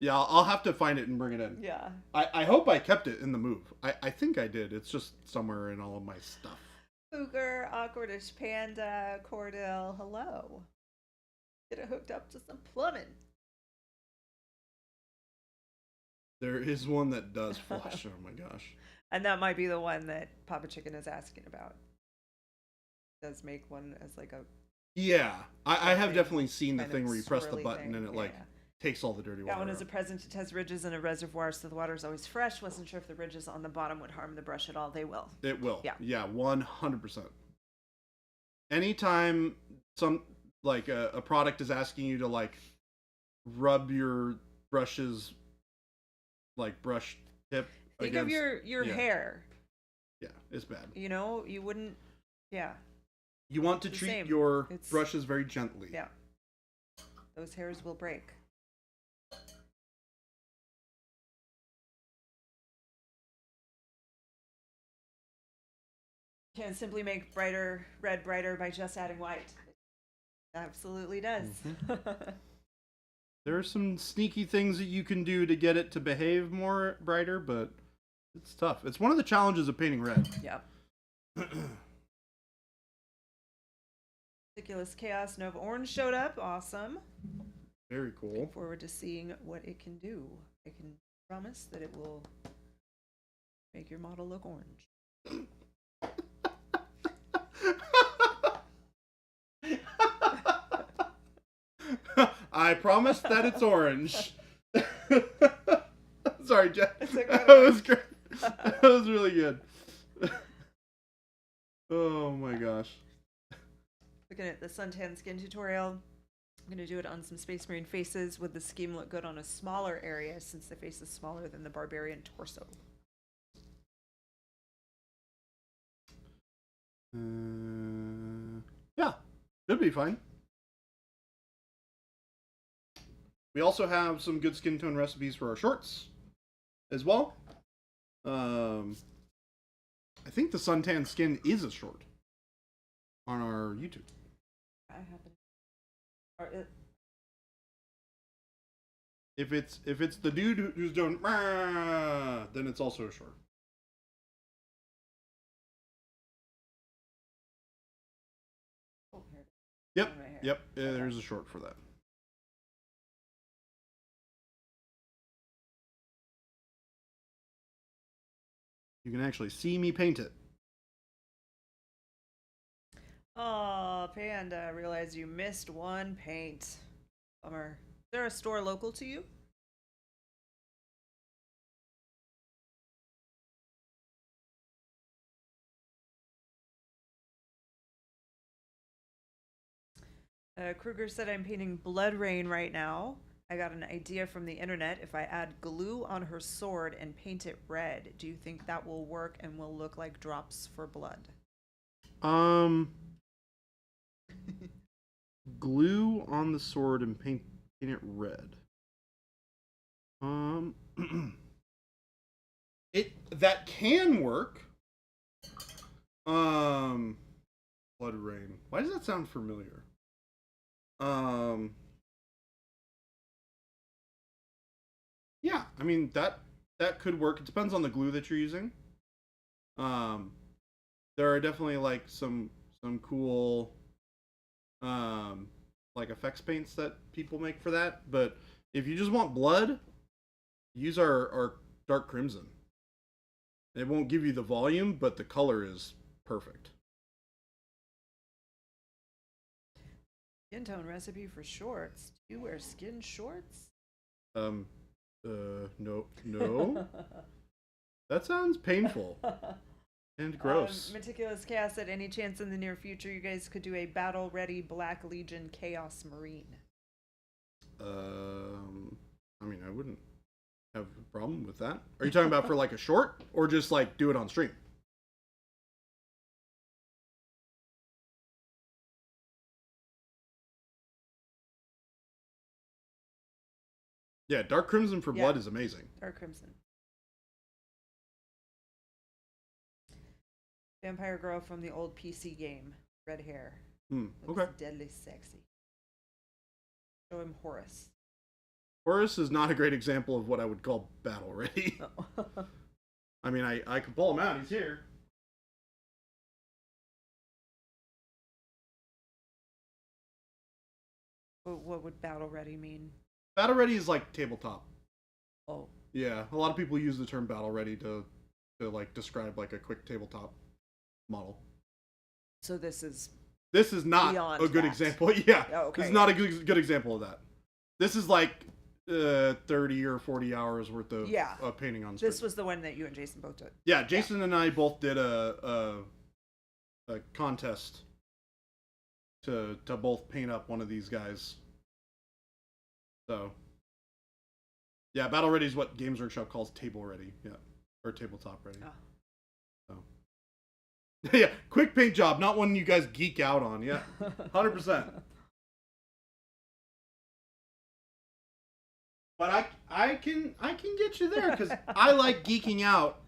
Yeah, I'll have to find it and bring it in. Yeah. I hope I kept it in the move. I think I did. It's just somewhere in all of my stuff. Cougar, Awkwardish Panda, Cordell, hello. Get it hooked up to some plumbing. There is one that does flush. Oh my gosh. And that might be the one that Papa Chicken is asking about. Does make one as like a Yeah, I have thing, definitely seen the kind thing of where you press the swirly button thing. and it like Yeah. takes all the dirty water. That one is a out. present. It has ridges and a reservoir, so the water's always fresh. Wasn't sure if the ridges on the bottom would harm the brush at all. They will. It will. Yeah. Yeah, 100%. Anytime some like a product is asking you to like rub your brushes like brush tip Think against, of your yeah. hair. Yeah, it's bad. You know, you wouldn't. Yeah. You want to The treat same. your It's- brushes very gently. Yeah. Those hairs will break. Can simply make red brighter by just adding white. Absolutely does. There are some sneaky things that you can do to get it to behave more brighter, but it's tough. It's one of the challenges of painting red. Yep. Ridiculous Chaos Nova Orange showed up. Awesome. Very cool. Looking forward to seeing what it can do. I can promise that it will make your model look orange. I promise that it's orange. Sorry, Jeff. It's a good That one. was great. That was really good. Oh my gosh. Looking at the suntan skin tutorial, I'm going to do it on some Space Marine faces. Would the scheme look good on a smaller area since the face is smaller than the barbarian torso? Yeah, should be fine. We also have some good skin tone recipes for our shorts as well. I think the suntan skin is a short on our YouTube. I happen. Or it, If it's the dude who's doing then it's also a short. oh, here. Yep, Right here. yep. Okay. There's a short for that. You can actually see me paint it. Oh, Panda, I realized you missed one paint. Bummer. Is there a store local to you? Kruger said I'm painting Blood Rain right now. I got an idea from the internet. If I add glue on her sword and paint it red, do you think that will work and will look like drops for blood? Glue on the sword and paint it red. that can work. Blood Rain. Why does that sound familiar? Yeah, I mean that could work. It depends on the glue that you're using. There are definitely like some cool like effects paints that people make for that, but if you just want blood, use our dark crimson. It won't give you the volume, but the color is perfect. Skin tone recipe for shorts. Do you wear skin shorts? No. That sounds painful and gross. Meticulous Chaos said, any chance in the near future you guys could do a battle ready Black Legion Chaos Marine? I mean, I wouldn't have a problem with that. Are you talking about for like a short, or just like do it on stream? Yeah, Dark Crimson for Blood is amazing. Dark Crimson. Vampire girl from the old PC game. Red hair. Okay. Deadly sexy. Show him Horus. Horus is not a great example of what I would call battle ready. Oh. I mean, I could pull him out. He's here. What would battle ready mean? Battle ready is like tabletop. Oh. Yeah, a lot of people use the term battle ready to like describe like a quick tabletop model. So this is not a good example. Yeah. Oh, okay. This is not a good example of that. This is like 30 or 40 hours worth of painting on screen. This was the one that you and Jason both did. Yeah, Jason and I both did a contest to both paint up one of these guys. So, yeah, battle ready is what Games Workshop calls table ready. Yeah, or tabletop ready. Oh. So, yeah, quick paint job, not one you guys geek out on. Yeah, 100%. But I can get you there because I like geeking out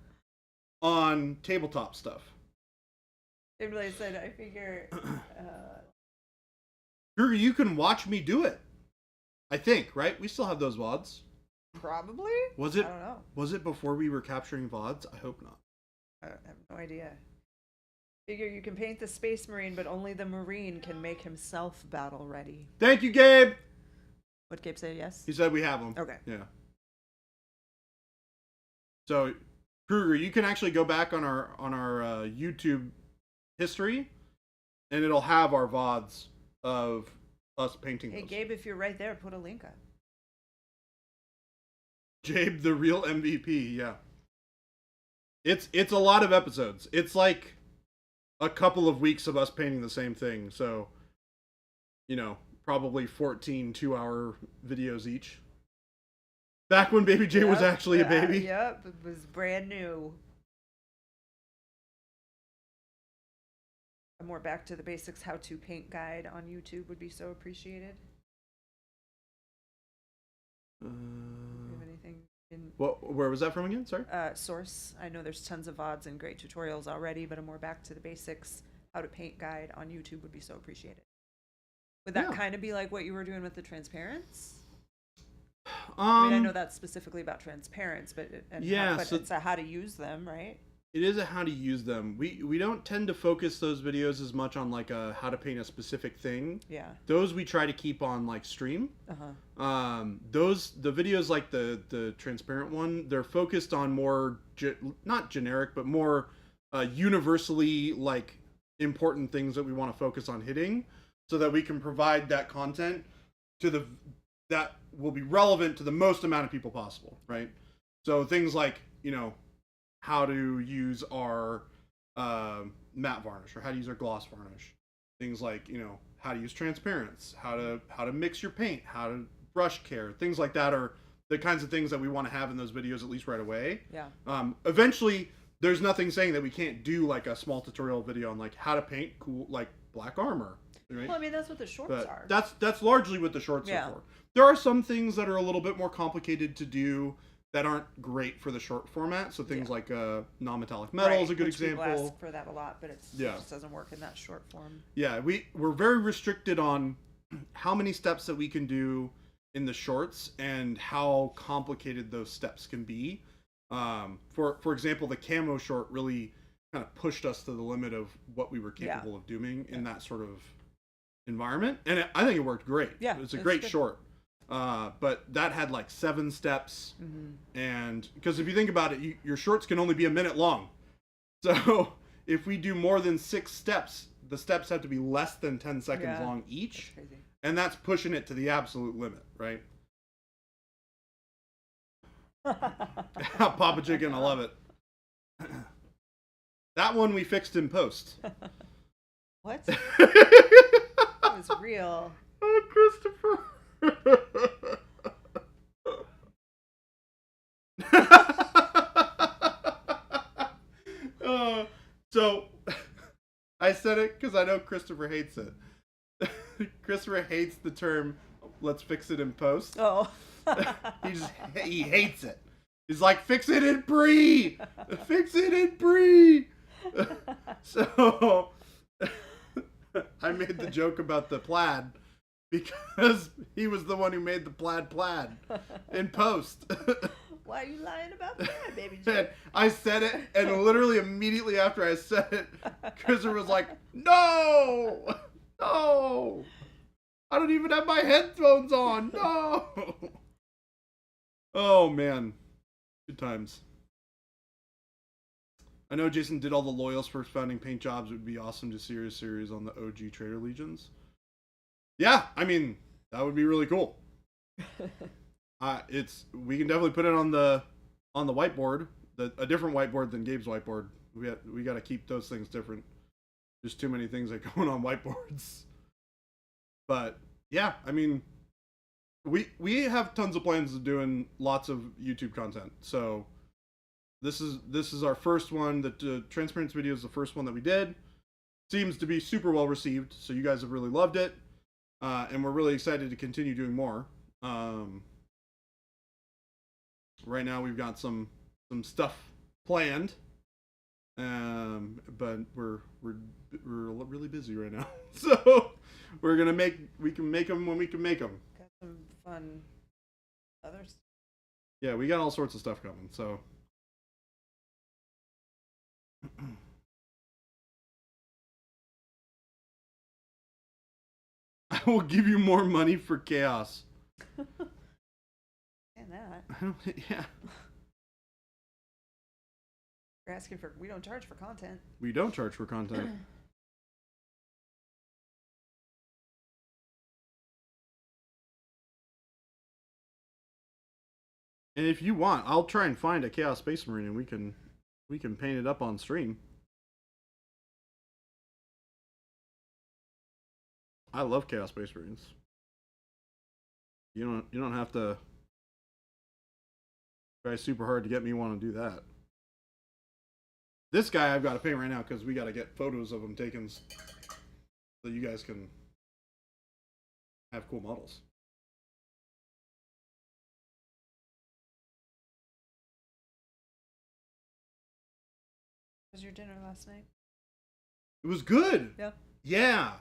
on tabletop stuff. And like I said, I figure. You can watch me do it. I think, right? We still have those VODs. Probably. Was it? I don't know. Was it before we were capturing VODs? I hope not. I have no idea. Figure you can paint the Space Marine, but only the Marine can make himself battle ready. Thank you, Gabe. What Gabe said? Yes. He said we have them. Okay. Yeah. So, Kruger, you can actually go back on our YouTube history, and it'll have our VODs of us painting Hey, those. Gabe, if you're right there, put a link up. Gabe, the real MVP. Yeah. It's a lot of episodes. It's like a couple of weeks of us painting the same thing. So, probably 14 2-hour videos each. Back when Baby J was actually a baby. Yep, it was brand new. A more back to the basics how-to paint guide on YouTube would be so appreciated. Do you have anything in Where was that from again? Sorry. source? I know there's tons of VODs and great tutorials already, but a more back to the basics how to paint guide on YouTube would be so appreciated. Would that kind of be like what you were doing with the transparents? I mean, I know that's specifically about transparents, but it's a how to use them, right? It is a how to use them. We don't tend to focus those videos as much on like a how to paint a specific thing. Yeah. Those we try to keep on like stream. The videos like the transparent one, they're focused on more not generic, but more universally like important things that we want to focus on hitting, so that we can provide that content to that will be relevant to the most amount of people possible, right? So things like, how to use our matte varnish, or how to use our gloss varnish. Things like, how to use transparents, how to mix your paint, how to brush care, things like that are the kinds of things that we want to have in those videos at least right away. Yeah. Eventually, there's nothing saying that we can't do like a small tutorial video on like how to paint cool like black armor. Right? Well, I mean, that's what the shorts are. That's largely what the shorts are for. There are some things that are a little bit more complicated to do that aren't great for the short format. So things Yeah. like non-metallic metal is a good which people example. ask for that a lot, but it just doesn't work in that short form. Yeah, we're very restricted on how many steps that we can do in the shorts and how complicated those steps can be. For example, the camo short really kind of pushed us to the limit of what we were capable of doing in that sort of environment, and I think it worked great. Yeah, it's a it's great good. short. But that had like 7 steps, and because if you think about it, your shorts can only be a minute long. So if we do more than 6 steps, the steps have to be less than 10 seconds long each, That's crazy. and that's pushing it to the absolute limit, right? Papa Chicken, I love it. That one we fixed in post. What? That was real. Oh, Christopher. So I said it because I know Christopher hates it. Christopher hates the term "let's fix it in post." Oh. He hates it. He's like, fix it in pre, fix it in pre. So I made the joke about the plaid because he was the one who made the plaid in post. Why are you lying about that, baby? And I said it, and literally immediately after I said it, Christopher was like, no, I don't even have my headphones on. No. Oh, man. Good times. I know Jason did all the Loyals first founding paint jobs. It would be awesome to see a series on the OG Trader Legions. Yeah, I mean, that would be really cool. We can definitely put it on the whiteboard, a different whiteboard than Gabe's whiteboard. We got to keep those things different. There's too many things that go on whiteboards. But yeah, I mean, we have tons of plans of doing lots of YouTube content. So this is our first one. The Transparency video is the first one that we did. Seems to be super well received. So you guys have really loved it, and we're really excited to continue doing more. Right now we've got some stuff planned, but we're really busy right now. So we can make them when we can make them. Got some fun others. Yeah, we got all sorts of stuff coming. So I will give you more money for chaos. And that. Yeah. You're asking for. We don't charge for content. We don't charge for content. And if you want, I'll try and find a Chaos Space Marine and we can paint it up on stream. I love Chaos Space Marines. You don't have to try super hard to get me want to do that. This guy I've got to paint right now because we got to get photos of him taken so you guys can have cool models. How was your dinner last night? It was good. Yeah. Yeah.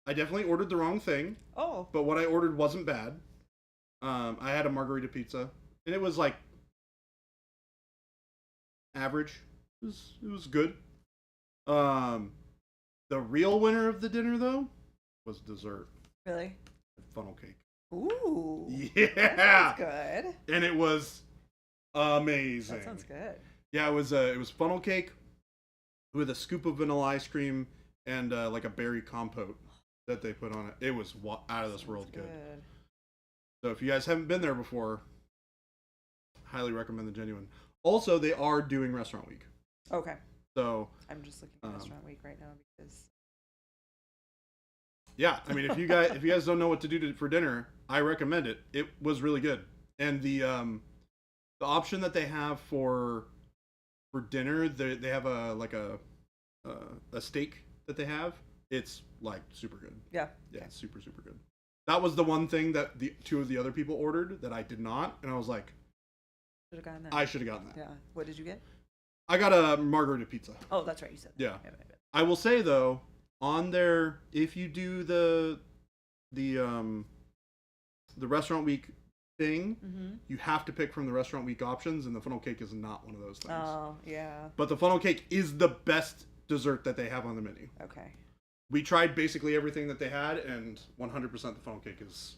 I definitely ordered the wrong thing. Oh. But what I ordered wasn't bad. I had a margarita pizza, and it was like average. It was good. The real winner of the dinner though was dessert. Really? Funnel cake. Ooh. Yeah. That sounds good. And it was amazing. That sounds good. Yeah, it was funnel cake with a scoop of vanilla ice cream and like a berry compote that they put on it. It was out of this world good. So if you guys haven't been there before, highly recommend the Genuine. Also, they are doing Restaurant Week. Okay. So I'm just looking at Restaurant Week right now because. Yeah, I mean, if you guys don't know what to do for dinner, I recommend it. It was really good, and the option that they have for dinner, they have a steak that they have. It's like super good. Yeah. Yeah, it's super good. That was the one thing that the two of the other people ordered that I did not, and I was like, Should have gotten that. I should have gotten that. Yeah. What did you get? I got a margarita pizza. Oh, that's right. You said that. Yeah. I will say though, on there, if you do the restaurant week thing, you have to pick from the restaurant week options, and the funnel cake is not one of those things. Oh, yeah. But the funnel cake is the best dessert that they have on the menu. Okay. We tried basically everything that they had, and 100% the funnel cake is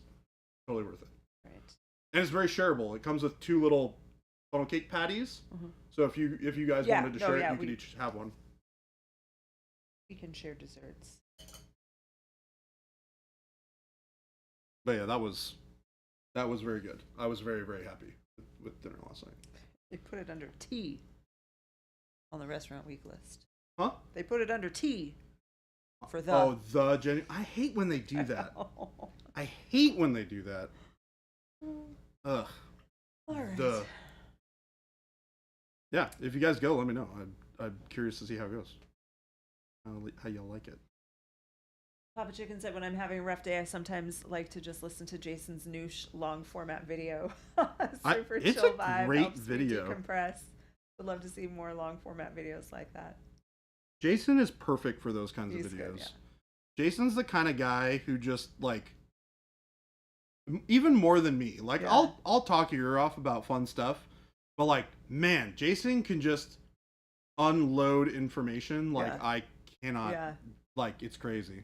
totally worth it. Right. And it's very shareable. It comes with 2 little funnel cake patties. So if you guys wanted to share it, you could each have one. We can share desserts. But yeah, that was very good. I was very, very happy with dinner last night. They put it under tea on the restaurant week list. Huh? They put it under tea for the. Oh, I hate when they do that. I hate when they do that. Ugh. All right. Duh. Yeah, if you guys go, let me know. I'm curious to see how it goes. How y'all like it. Papa Chicken said, when I'm having a rough day, I sometimes like to just listen to Jason's new long format video. Super it's chill a vibe. great Helps me video. decompress. Would love to see more long format videos like that. Jason is perfect for those kinds He's of videos. good, yeah. Jason's the kind of guy who just like, even more than me. Like Yeah. I'll talk your ear off about fun stuff, but like, man, Jason can just unload information like Yeah. I cannot. Yeah. Like, it's crazy.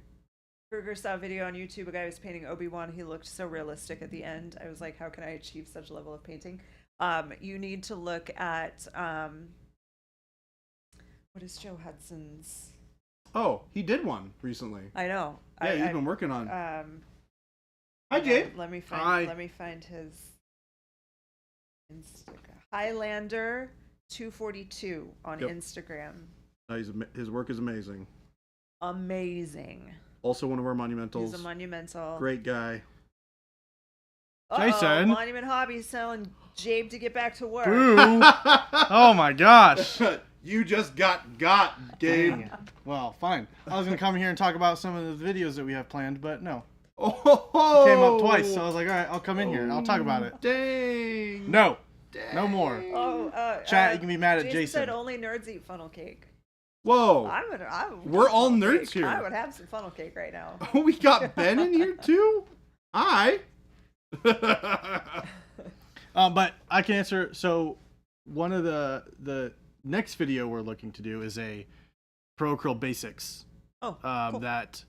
Kruger saw a video on YouTube. A guy was painting Obi-Wan. He looked so realistic at the end. I was like, how can I achieve such a level of painting? You need to look at what is Joe Hudson's? Oh, he did one recently. I know. Yeah, he's been working on. Hi, Jay. Let me find. Hi. Let me find his Instagram. Highlander 242 on Yep. Instagram. His work is amazing. Amazing. Also one of our monumentals. He's a monumental. Great guy. Jason. Monument Hobbies selling Jabe to get back to work. Boo. Oh my gosh. You just got Gabe. Dang it. Well, fine. I was going to come here and talk about some of the videos that we have planned, but no. Oh, It came up twice, so I was like, all right, I'll come in here and I'll talk about it. Dang. No. Dang. No more. Oh, Chat, you can be mad at Jason Jason. said only nerds eat funnel cake. Whoa. We're all nerds here. I would have some funnel cake right now. We got Ben in here too? Hi. But I can answer. So one of the next video we're looking to do is a Pro Acryl Basics Oh, cool. that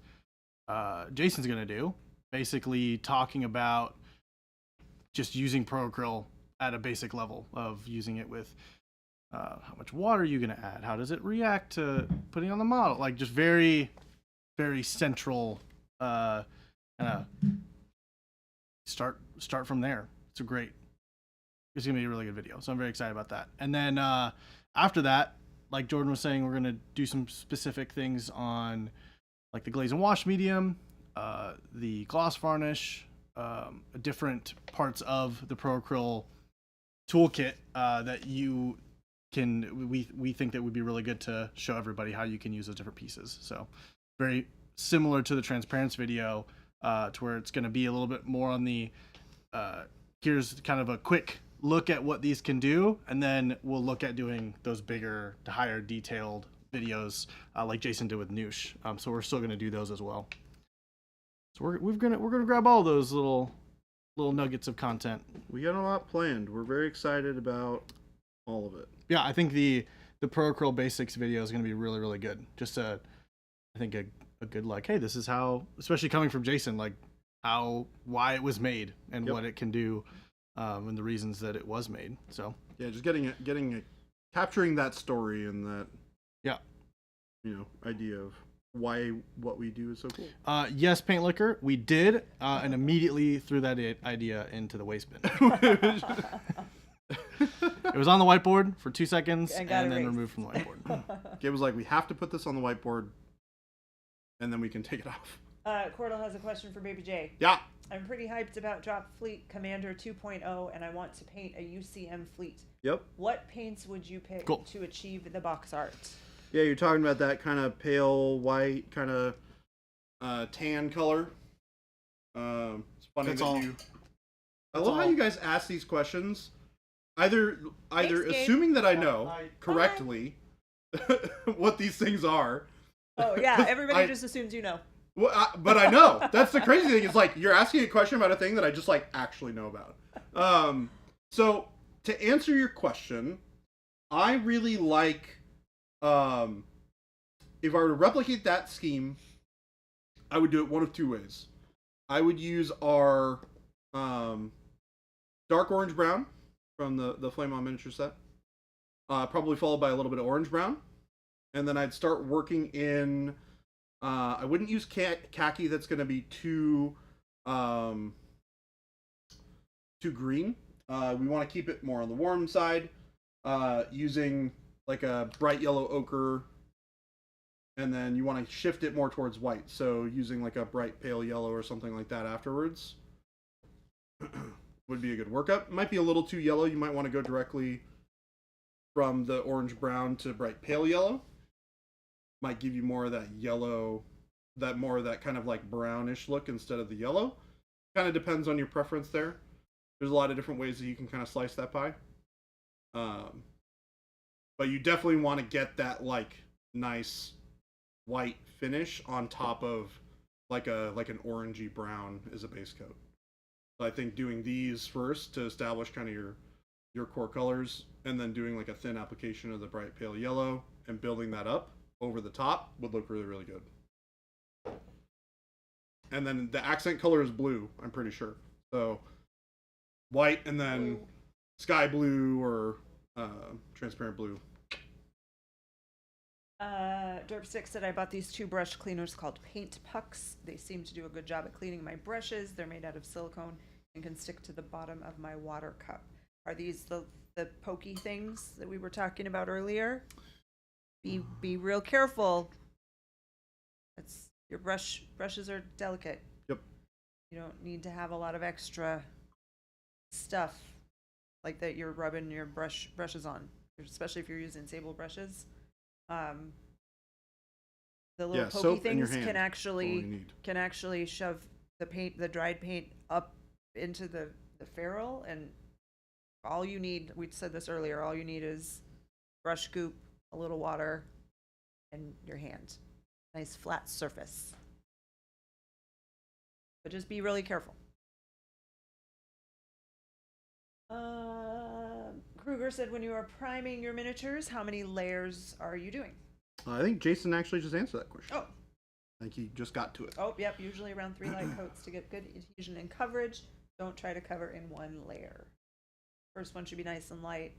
Jason's going to do. Basically talking about just using Pro Acryl at a basic level of using it with how much water are you going to add? How does it react to putting on the model? Like just very, very central kind of start from there. It's going to be a really good video. So I'm very excited about that. And then after that, like Jordan was saying, we're going to do some specific things on like the glaze and wash medium, the gloss varnish, different parts of the Pro Acryl toolkit that you can, we think that would be really good to show everybody how you can use those different pieces. So very similar to the transparency video, to where it's going to be a little bit more on the, here's kind of a quick look at what these can do, and then we'll look at doing those bigger, higher detailed videos like Jason did with Noosh. So we're still going to do those as well. So we're gonna grab all those little nuggets of content. We got a lot planned. We're very excited about all of it. Yeah, I think the Pro Acryl Basics video is going to be really, really good. Just I think a good like, hey, this is how, especially coming from Jason, like why it was made and what it can do, and the reasons that it was made. So yeah, just capturing that story and that idea of why what we do is so cool. Yes, Paint Liquor, we did, and immediately threw that idea into the waste bin. It was on the whiteboard for 2 seconds and then erased. removed from the whiteboard. Gabe was like, we have to put this on the whiteboard and then we can take it off. Cordell has a question for Baby J. Yeah. I'm pretty hyped about Drop Fleet Commander 2.0, and I want to paint a UCM fleet. Yep. What paints would you pick to achieve the box art? Yeah, you're talking about that kind of pale white, kind of tan color. It's funny That's that all. you. I That's love how all. you guys ask these questions, either Thanks, Gabe. assuming that I know Bye. correctly what these things are. Oh yeah, everybody I- just assumes you know. Well, but I know. That's the crazy thing. Is like you're asking a question about a thing that I just like actually know about. So to answer your question, I really like. If I were to replicate that scheme, I would do it one of two ways. I would use our dark orange brown from the Flame On miniature set, probably followed by a little bit of orange brown, and then I'd start working in. I wouldn't use khaki. That's going to be too green. We want to keep it more on the warm side. Using like a bright yellow ochre, and then you want to shift it more towards white. So using like a bright pale yellow or something like that afterwards would be a good workup. Might be a little too yellow. You might want to go directly from the orange brown to bright pale yellow. Might give you more of that yellow, more of that kind of like brownish look instead of the yellow. Kind of depends on your preference there. There's a lot of different ways that you can kind of slice that pie. But you definitely want to get that like nice white finish on top of like an orangey brown as a base coat. So I think doing these first to establish kind of your core colors, and then doing like a thin application of the bright pale yellow and building that up over the top would look really, really good. And then the accent color is blue, I'm pretty sure. So white and then sky blue or transparent blue. Derp6 said I bought these 2 brush cleaners called Paint Pucks. They seem to do a good job at cleaning my brushes. They're made out of silicone and can stick to the bottom of my water cup. Are these the pokey things that we were talking about earlier? Be real careful. It's your brushes are delicate. Yep. You don't need to have a lot of extra stuff like that you're rubbing your brushes on, especially if you're using sable brushes. The little pokey soap in your things hand. That's all you need. can actually shove the dried paint up into the ferrule, and all you need, we said this earlier, all you need is brush goop, a little water, and your hand. Nice flat surface. But just be really careful. Kruger said, when you are priming your miniatures, how many layers are you doing? I think Jason actually just answered that question. Oh. I think he just got to it. Oh, yep, usually around 3 light coats to get good adhesion and coverage. Don't try to cover in one layer. First one should be nice and light,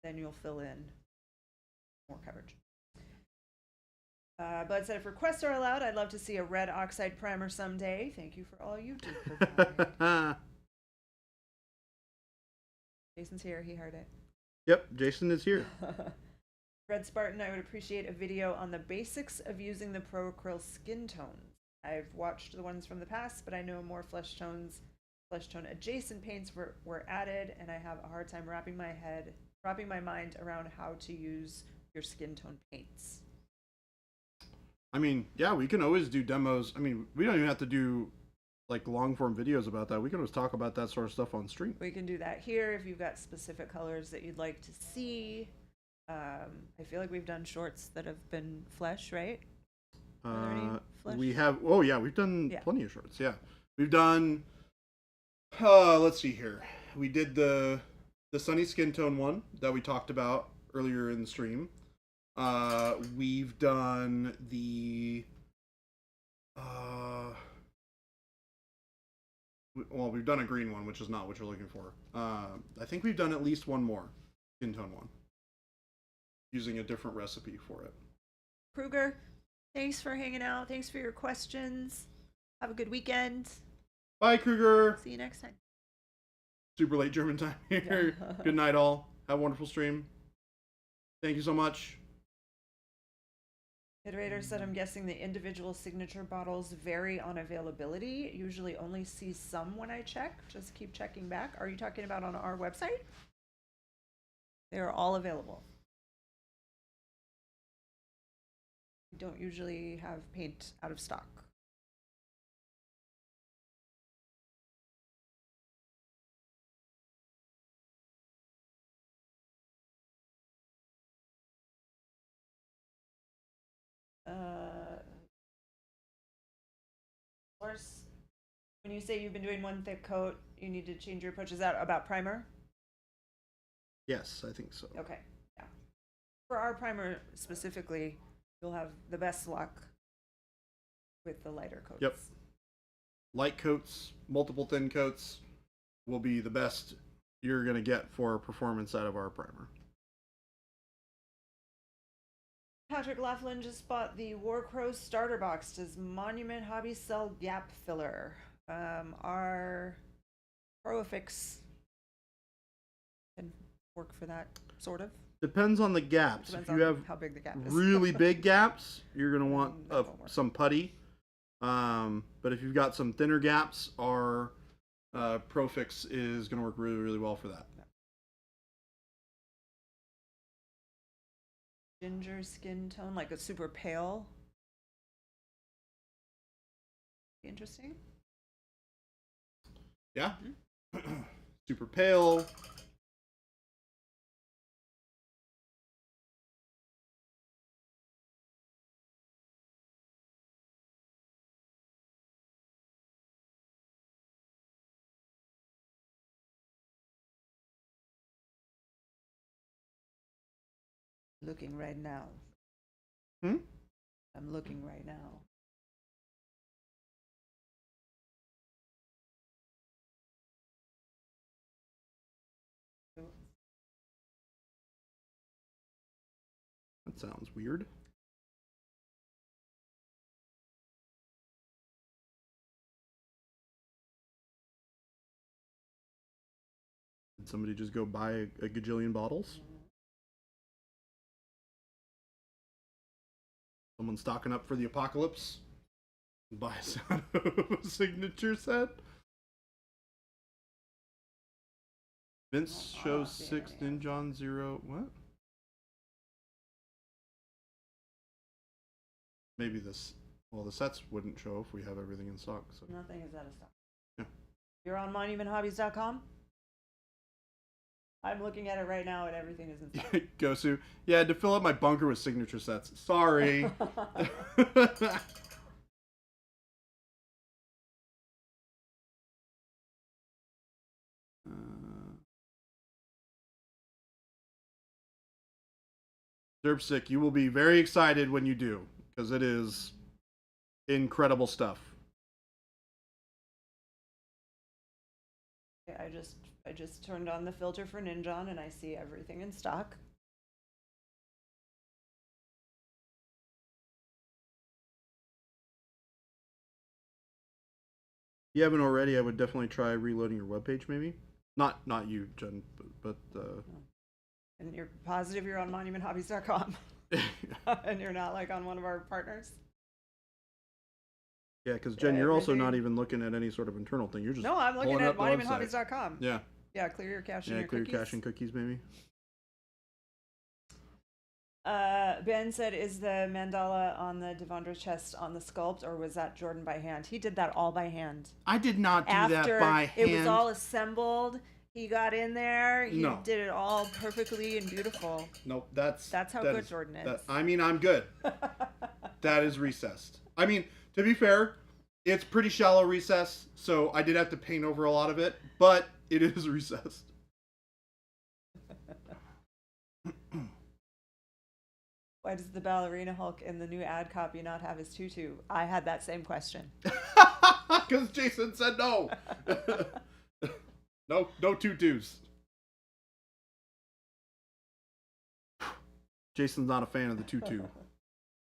then you'll fill in more coverage. Bud said, if requests are allowed, I'd love to see a red oxide primer someday. Thank you for all you do provide. Jason's here, he heard it. Yep, Jason is here. Red Spartan, I would appreciate a video on the basics of using the Pro Acryl skin tones. I've watched the ones from the past, but I know more flesh tone adjacent paints were added, and I have a hard time wrapping my mind around how to use your skin tone paints. I mean, yeah, we can always do demos. I mean, we don't even have to do like long form videos about that. We can always talk about that sort of stuff on stream. We can do that here if you've got specific colors that you'd like to see. I feel like we've done shorts that have been flesh, right? Are there any flesh? We have. Oh yeah, we've done Yeah. plenty of shorts. Yeah, we've done. Let's see here. We did the sunny skin tone one that we talked about earlier in the stream. We've done the. Well, we've done a green one, which is not what you're looking for. I think we've done at least one more skin tone one, using a different recipe for it. Kruger, thanks for hanging out. Thanks for your questions. Have a good weekend. Bye, Kruger. See you next time. Super late German time here. Good night, all. Have a wonderful stream. Thank you so much. Iterator said, I'm guessing the individual signature bottles vary on availability. Usually only see some when I check. Just keep checking back. Are you talking about on our website? They are all available. We don't usually have paint out of stock. course, when you say you've been doing one thick coat, you need to change your approach. Is that about primer? Yes, I think so. Okay, yeah. For our primer specifically, you'll have the best luck with the lighter coats. Yep. Light coats, multiple thin coats will be the best you're going to get for performance out of our primer. Patrick Laughlin just bought the Warcrow starter box. Does Monument Hobby sell gap filler? Our ProFix can work for that, sort of. Depends on the gaps. Depends If you on have how big the gap is. really big gaps, you're going to want That won't work. some putty. But if you've got some thinner gaps, our ProFix is going to work really, really well for that. Ginger skin tone, like a super pale. Interesting. Yeah. Super pale. Looking right now. Hmm? I'm looking right now. That sounds weird. Did somebody just go buy a gajillion bottles? Someone stocking up for the apocalypse? Buy a signature set? Vince shows 6, Ninjon 0. What? Maybe this. Well, the sets wouldn't show if we have everything in stock. So. Nothing is out of stock. Yeah. You're on monumenthobbies.com? I'm looking at it right now and everything is in stock. Gosu. Yeah, I had to fill up my bunker with signature sets. Sorry. Derpsick, you will be very excited when you do, because it is incredible stuff. I just turned on the filter for Ninjon and I see everything in stock. If you haven't already, I would definitely try reloading your webpage, maybe. Not you, Jen, but And you're positive you're on monumenthobbies.com and you're not like on one of our partners? yeah, because Jen, you're also not everything- even looking at any sort of internal thing. You're just No, I'm looking pulling at up the website. monumenthobbies.com. Yeah, Yeah, clear your cache and yeah, your clear cookies. cache and cookies, maybe. Ben said, is the mandala on the Devondra chest on the sculpt, or was that Jordan by hand? He did that all by hand. I did not do After that by hand. it was all assembled, he got in there. He No. did it all perfectly and beautiful. Nope, that's How that good Jordan is. I mean, I'm good. That is recessed. I mean, to be fair, it's pretty shallow recess, so I did have to paint over a lot of it, but it is recessed. Why does the ballerina Hulk in the new ad copy not have his tutu? I had that same question. Because Jason said no. No tutus. Jason's not a fan of the tutu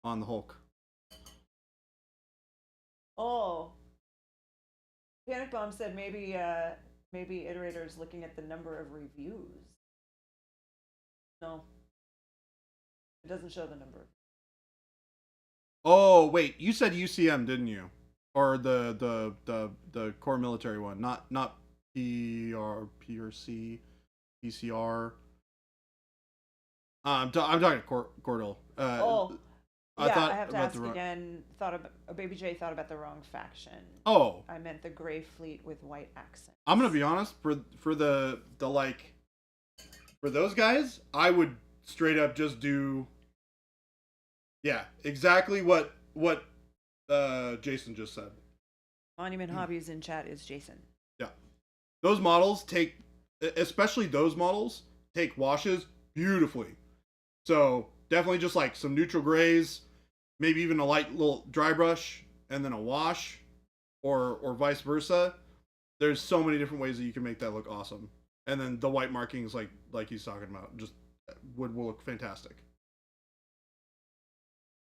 on the Hulk. Oh, Panic Bomb said maybe Iterator's looking at the number of reviews. No, it doesn't show the number. Oh wait, you said UCM, didn't you? Or the core military one, not PRC, PCR. I'm talking Cordell. I have to about ask the wrong- again. Baby J thought about the wrong faction. Oh, I meant the Gray Fleet with white accents. I'm gonna be honest. For the like, for those guys, I would straight up just do. Yeah, exactly what Jason just said. Monument Hobbies in chat is Jason. Yeah. Those models especially those models, take washes beautifully. So definitely just like some neutral grays, maybe even a light little dry brush, and then a wash, or vice versa. There's so many different ways that you can make that look awesome. And then the white markings, like he's talking about, just will look fantastic.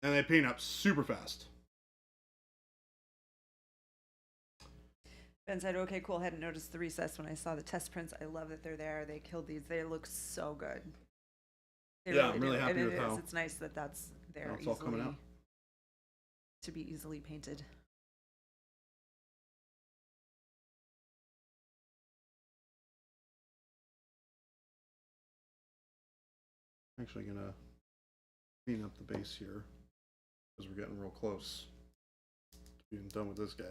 And they paint up super fast. Ben said, okay, cool. Hadn't noticed the recess when I saw the test prints. I love that they're there. They killed these. They look so good. They Yeah, I'm really do. happy And with how it's nice that that's there it's all coming out. to be easily painted. I'm actually gonna clean up the base here because we're getting real close to being done with this guy.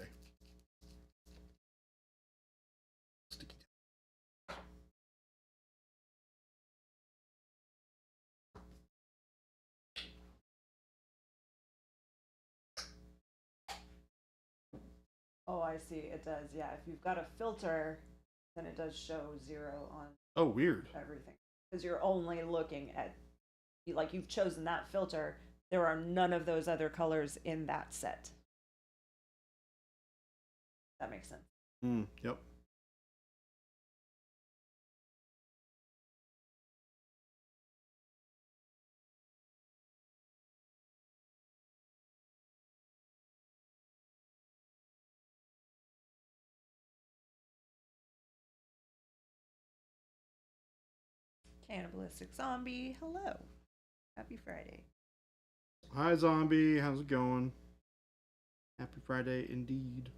Sticky. Oh, I see. It does. Yeah. If you've got a filter, then it does show 0 on Oh, weird. everything. Because you're only looking at, like, you've chosen that filter. There are none of those other colors in that set. That makes sense. Yep. Cannibalistic Zombie, hello. Happy Friday. Hi, Zombie. How's it going? Happy Friday indeed.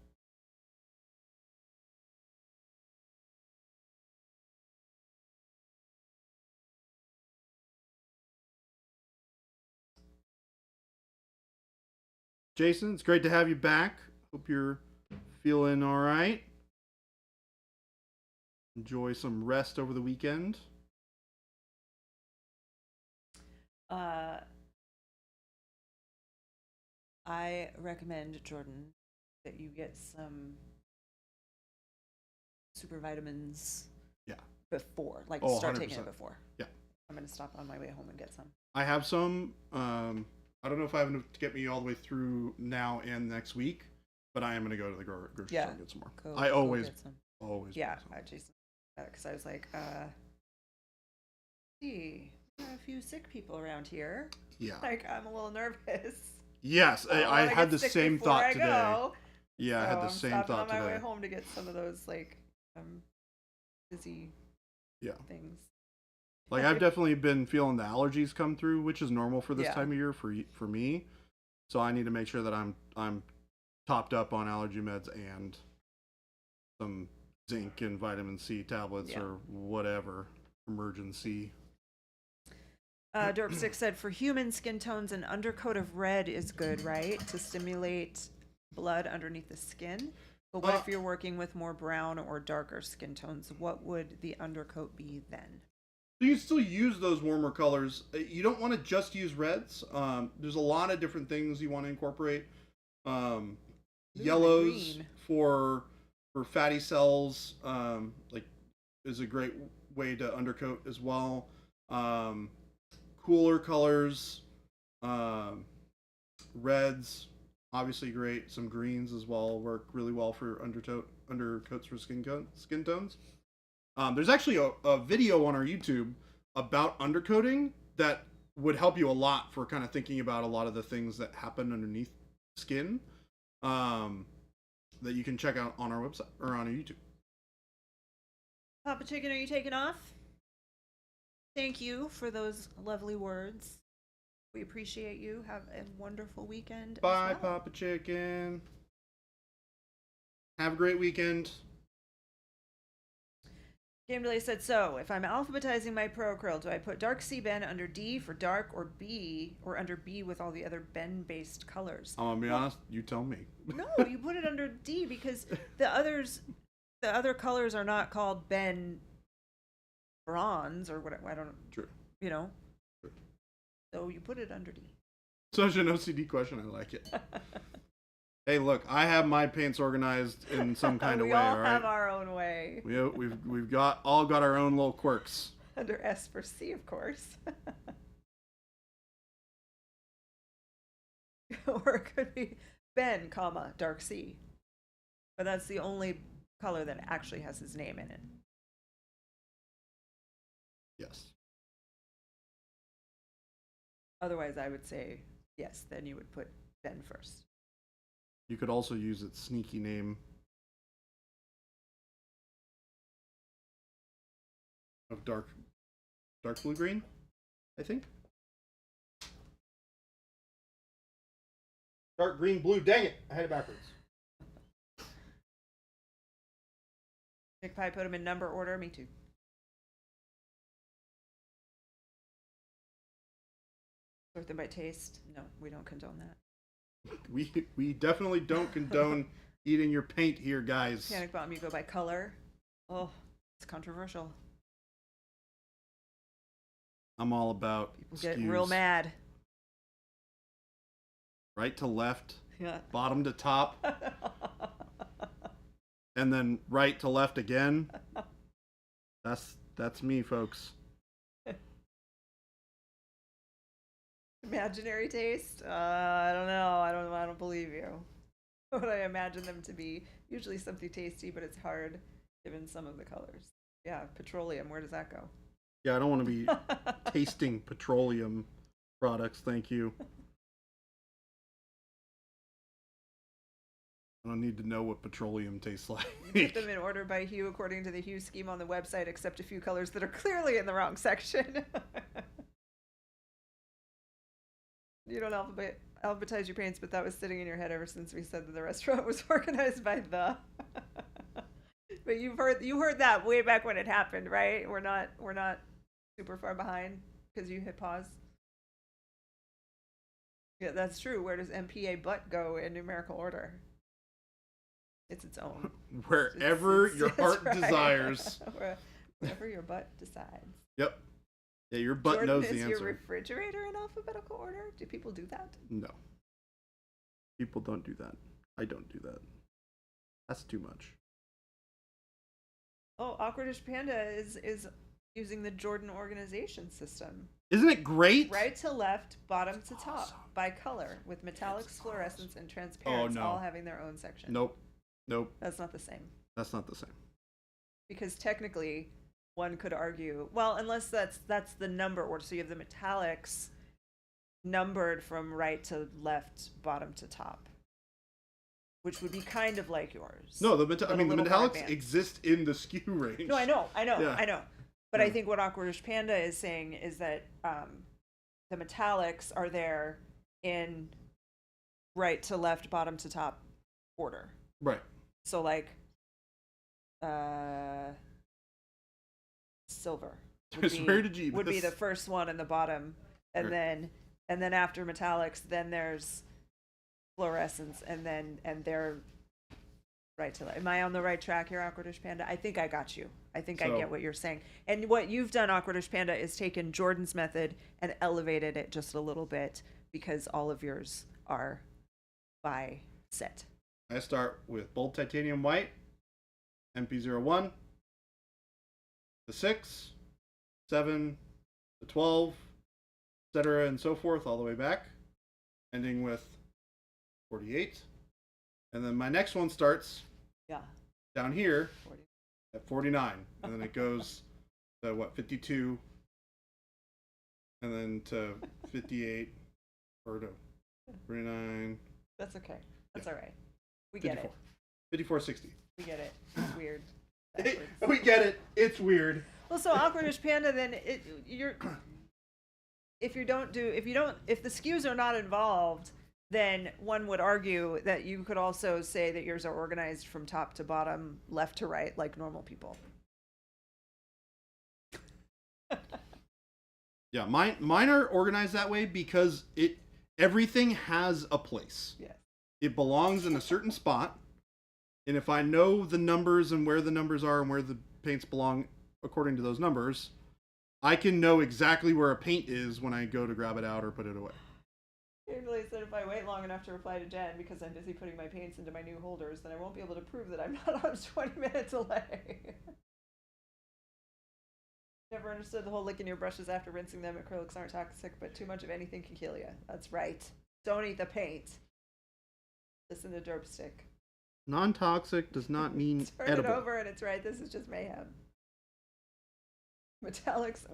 Jason, it's great to have you back. Hope you're feeling all right. Enjoy some rest over the weekend. I recommend, Jordan, that you get some super vitamins. Yeah. Before, like, Oh, start taking 100%. it before. Yeah. I'm gonna stop on my way home and get some. I have some. I don't know if I have enough to get me all the way through now and next week, but I am going to go to the grocery store and get some more. I always get some. always. Yeah, buy some. I just because I was like, see, we got a few sick people around here. Yeah. Like, I'm a little nervous. Yes, I wanna had get the sick same before thought I today. go. Yeah, I So had the I'm same stopping thought on my today. way home to get some of those, like, busy things. Like, I've definitely been feeling the allergies come through, which is normal for this Yeah. time of year for me. So I need to make sure that I'm topped up on allergy meds and some zinc and vitamin C tablets or whatever emergency. Derp6 said, for human skin tones, an undercoat of red is good, right? To stimulate blood underneath the skin. But what if you're working with more brown or darker skin tones? What would the undercoat be then? You can still use those warmer colors. You don't want to just use reds. There's a lot of different things you want to incorporate. Yellows green. for fatty cells, like, is a great way to undercoat as well. Cooler colors, reds, obviously great. Some greens as well work really well for undercoats for skin tones. There's actually a video on our YouTube about undercoating that would help you a lot for kind of thinking about a lot of the things that happen underneath skin, that you can check out on our website or on our YouTube. Papa Chicken, are you taking off? Thank you for those lovely words. We appreciate you. Have a wonderful weekend. Bye, as well. Papa Chicken. Have a great weekend. Game Delay said, so if I'm alphabetizing my Pro Acryl, do I put dark sea Ben under D for dark, or B, or under B with all the other Ben-based colors? I'm gonna be honest. You tell me. No, you put it under D because the other colors are not called Ben bronze or what. I don't know. True. You know. True. So you put it under D. Such an OCD question. I like it. Hey, look, I have my paints organized in some kind of we way. all All have right, our own way. we've got our own little quirks. Under S for C, of course. Or it could be Ben, comma, dark C. But that's the only color that actually has his name in it. Yes. Otherwise, I would say yes, then you would put Ben first. You could also use its sneaky name of dark blue green, I think. Dark green blue. Dang it! I had it backwards. Nick Pie put them in number order. Me too. Sort them by taste. No, we don't condone that. We definitely don't condone eating your paint here, guys. Panic Bomb, you go by color. Oh, it's controversial. I'm all about People get skews. real mad. Right to left, Yeah. bottom to top, and then right to left again. That's me, folks. Imaginary taste? I don't know. I don't believe you. What I imagine them to be. Usually something tasty, but it's hard given some of the colors. Yeah, petroleum. Where does that go? Yeah, I don't want to be tasting petroleum products. Thank you. I don't need to know what petroleum tastes like. Put them in order by hue according to the hue scheme on the website, except a few colors that are clearly in the wrong section. You don't alphabetize your paints, but that was sitting in your head ever since we said that the restaurant was organized by the. But you heard that way back when it happened, right? We're not super far behind because you hit pause. Yeah, that's true. Where does MPA but go in numerical order? It's its own. Wherever your heart right. desires. Wherever your butt decides. Yep. Yeah, your butt Jordan, knows the is answer. your refrigerator in alphabetical order? Do people do that? No. People don't do that. I don't do that. That's too much. Oh, Awkwardish Panda is using the Jordan organization system. Isn't it great? Right to left, bottom to top, awesome. by color, with metallics, fluorescence, and transparents no. all having their own section. Nope. That's not the same. That's not the same. Because technically, one could argue, well, unless that's the number order, so you have the metallics numbered from right to left, bottom to top, which would be kind of like yours. No, the but a the little more metallics advanced. exist in the skew range. No, I know. Yeah. But Yeah. I think what Awkwardish Panda is saying is that the metallics are there in right to left, bottom to top order. Right. So like silver Swear to Jeebus. would be the first one in the bottom, and Right. then after metallics, then there's fluorescence, and they're right to left. Am I on the right track here, Awkwardish Panda? I think I got you. I think I So- get what you're saying. And what you've done, Awkwardish Panda, is taken Jordan's method and elevated it just a little bit because all of yours are by set. I start with bold titanium white, MP01, the 6, 7, the 12, etc., and so forth, all the way back, ending with 48. And then my next one starts Yeah. down here 40. at 49, and then it goes to 52, and then to 58, or to 49, That's okay. That's Yeah. all right. We get 54, it. 54, 60. We get it. It's weird. Backwards. We get it. It's weird. Well, so Awkwardish Panda, then if the skews are not involved, then one would argue that you could also say that yours are organized from top to bottom, left to right, like normal people. Yeah, mine are organized that way because everything has a place. Yeah. It belongs in a certain spot, and if I know the numbers and where the numbers are and where the paints belong according to those numbers, I can know exactly where a paint is when I go to grab it out or put it away. Usually said if I wait long enough to reply to Jen because I'm busy putting my paints into my new holders, then I won't be able to prove that I'm not on a 20-minute delay. Never understood the whole licking your brushes after rinsing them. Acrylics aren't toxic, but too much of anything can kill you. That's right. Don't eat the paint. Listen to Derpstick. Non-toxic does not mean Turn edible. it over and it's right. This is just mayhem. Metallics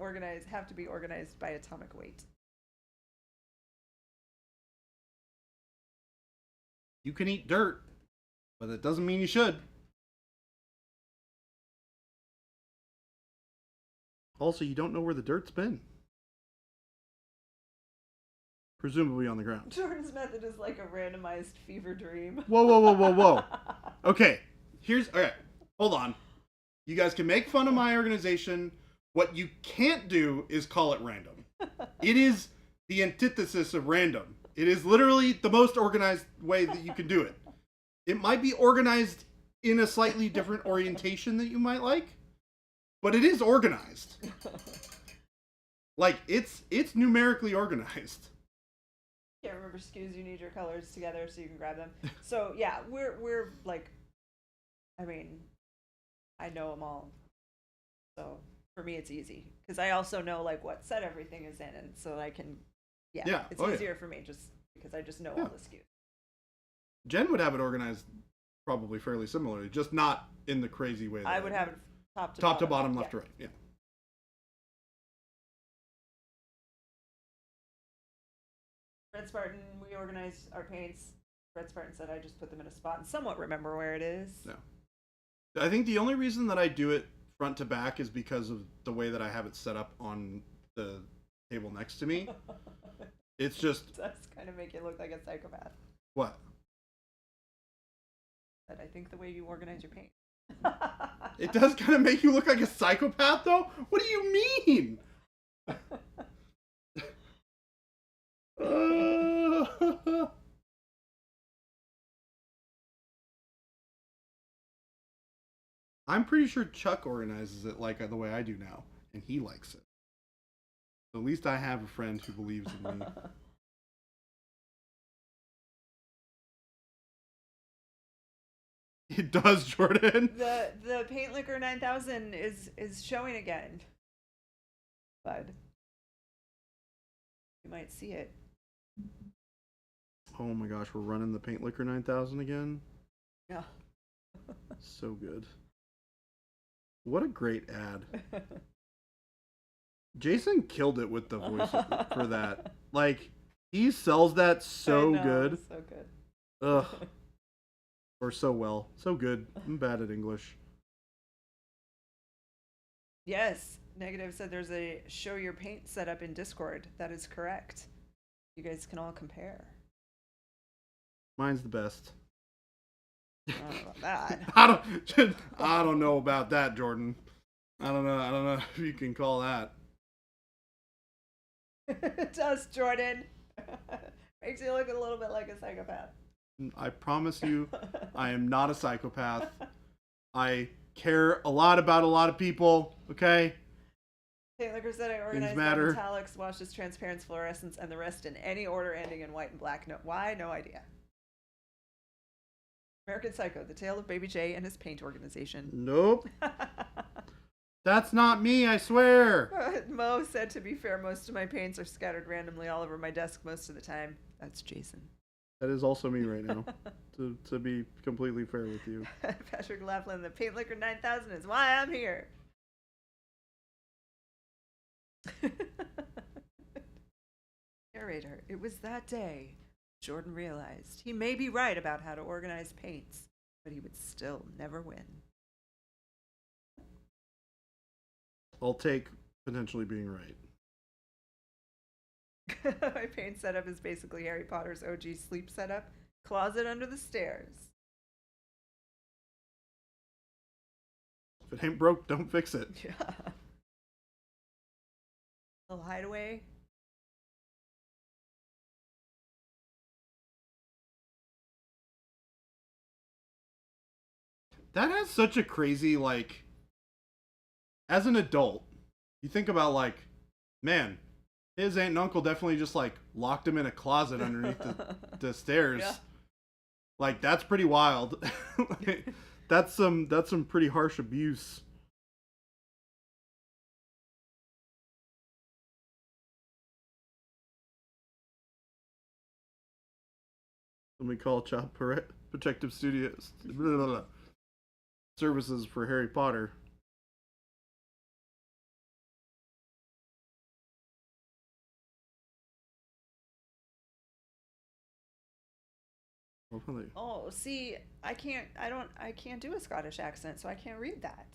have to be organized by atomic weight. You can eat dirt, but it doesn't mean you should. Also, you don't know where the dirt's been. Presumably on the ground. Jordan's method is like a randomized fever dream. Whoa. Okay, hold on. You guys can make fun of my organization. What you can't do is call it random. It is the antithesis of random. It is literally the most organized way that you can do it. It might be organized in a slightly different orientation that you might like, but it is organized. Like, it's numerically organized. Can't remember SKUs. You need your colors together so you can grab them. So yeah, we're like, I mean, I know them all. So for me, it's easy because I also know like what set everything is in, and so I can, it's easier for me just because I just know all the SKUs. Jen would have it organized probably fairly similarly, just not in the crazy way. I would have it top to bottom, left to right. Yeah. Fred Spartan, we organized our paints. Fred Spartan said I just put them in a spot and somewhat remember where it is. No. I think the only reason that I do it front to back is because of the way that I have it set up on the table next to me. It's just... That's kind of make you look like a psychopath. What? But I think the way you organize your paint. It does kind of make you look like a psychopath, though? What do you mean? I'm pretty sure Chuck organizes it like the way I do now, and he likes it. So at least I have a friend who believes in me. It does, Jordan. The Paint Liquor 9000 is showing again. Bud. You might see it. Oh my gosh, we're running the Paint Liquor 9000 again? Yeah. So good. What a great ad. Jason killed it with the voice for that. Like, he sells that so good. So good. Ugh. Or so well. So good. I'm bad at English. Yes. Negative said there's a show your paint setup in Discord. That is correct. You guys can all compare. Mine's the best. I don't know about that. I don't know about that, Jordan. I don't know if you can call that. It does, Jordan. Makes you look a little bit like a psychopath. I promise you, I am not a psychopath. I care a lot about a lot of people, okay? Paint Liquor said I organized by metallics, washes, transparents, fluorescents, and the rest in any order ending in white and black. No, why? No idea. American Psycho, The Tale of Baby J and His Paint Organization. Nope. That's not me, I swear. Mo said, to be fair, most of my paints are scattered randomly all over my desk most of the time. That's Jason. That is also me right now, to be completely fair with you. Patrick Laughlin, the Paint Liquor 9000 is why I'm here. Narrator, it was that day Jordan realized he may be right about how to organize paints, but he would still never win. I'll take potentially being right. My paint setup is basically Harry Potter's OG sleep setup. Closet under the stairs. If it ain't broke, don't fix it. Yeah. Little hideaway. That has such a crazy, like, as an adult, you think about, like, man, His aunt and uncle definitely just like locked him in a closet underneath the stairs. Yeah. Like that's pretty wild. Like, that's some pretty harsh abuse. Let me call Child Protective Studios services for Harry Potter. Hopefully. Oh, see, I can't do a Scottish accent, so I can't read that.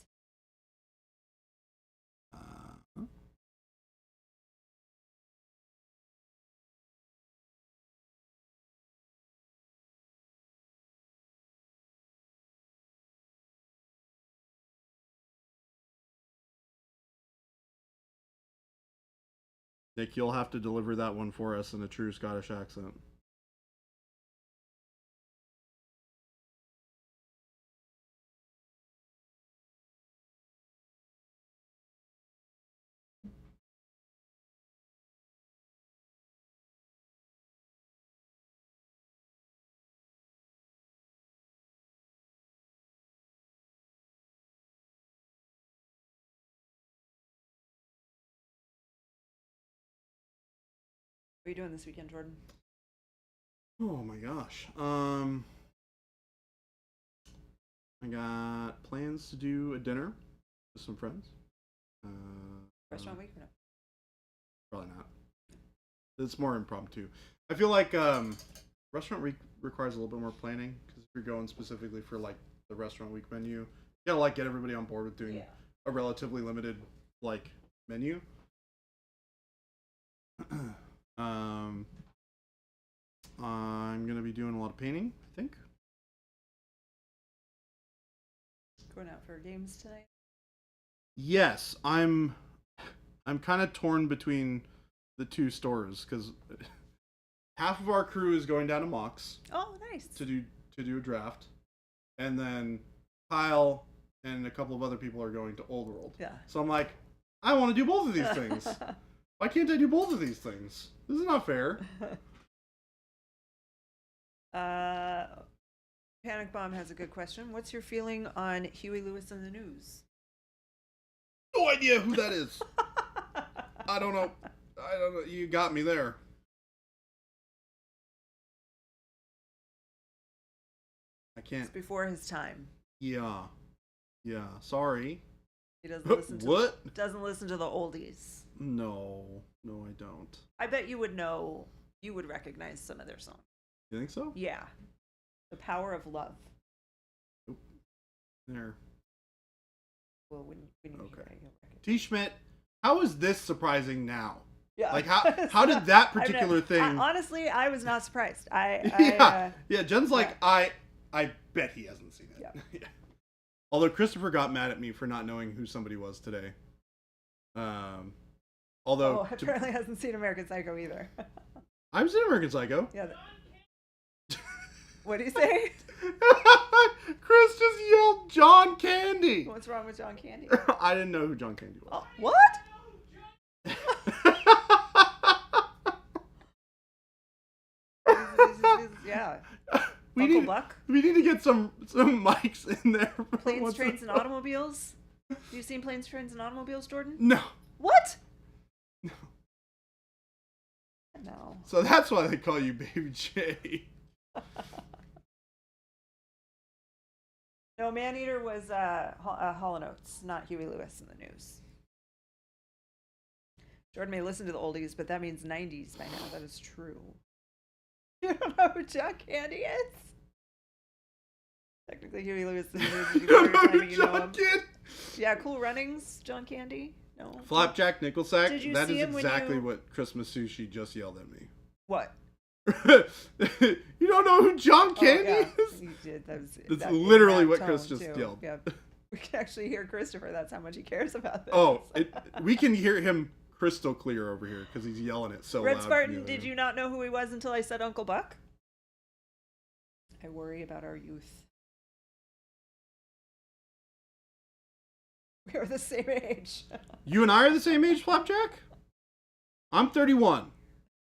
Nick, you'll have to deliver that one for us in a true Scottish accent. What are you doing this weekend, Jordan? Oh my gosh. I got plans to do a dinner with some friends. Restaurant week or no? Probably not. It's more impromptu. I feel like restaurant week requires a little bit more planning because if you're going specifically for like the restaurant week menu, you gotta like get everybody on board with doing a relatively limited like menu. I'm gonna be doing a lot of painting, I think. Going out for games tonight? Yes, I'm kind of torn between the two stores because half of our crew is going down to Mox. Oh, nice. To do a draft, and then Kyle and a couple of other people are going to Old World. Yeah. So I'm like, I want to do both of these things. Why can't I do both of these things? This is not fair. Panic Bomb has a good question. What's your feeling on Huey Lewis in the News? No idea who that is. I don't know. You got me there. I can't. It's before his time. Yeah. Sorry. He doesn't listen to What? Doesn't listen to the oldies. No, I don't. I bet you would know. You would recognize some of their songs. You think so? Yeah. The Power of Love. There. Well, when you Okay. hear it, you'll recognize. T. Schmidt, how is this surprising now? Yeah. Like how did that particular thing? Honestly, I was not surprised. I yeah. Jen's like I bet he hasn't seen it. Yeah. Yeah. Although Christopher got mad at me for not knowing who somebody was today. Although apparently hasn't seen American Psycho either. I've seen American Psycho. Yeah. What do you say? Chris just yelled John Candy. What's wrong with John Candy? I didn't know who John Candy was. Oh, what? Yeah. We Uncle need, Buck? We need to get some mics in there. Planes, Trains, and Automobiles? Have you seen Planes, Trains, and Automobiles, Jordan? No. What? No. No. So that's why they call you Baby J. No, Maneater was Hall & Oates, not Huey Lewis in the News. Jordan may listen to the oldies, but that means 90s by now. That is true. You don't know who John Candy is? Technically, Huey Lewis in the News is You don't the know time who you know John him. Candy? Yeah, Cool Runnings, John Candy? No. Flapjack Nickelsack. Did you That see is him when exactly you- what Christmas Sushi just yelled at me. What? You don't know who John Candy Oh, yeah. is? You did. That's that- literally in what that Chris tone, just too. yelled. Yeah. We can actually hear Christopher. That's how much he cares about this. Oh, we can hear him crystal clear over here because he's yelling it so Red loud. Spartan, did you not know who he was until I said Uncle Buck? I worry about our youth. We are the same age. You and I are the same age, Flapjack? I'm 31.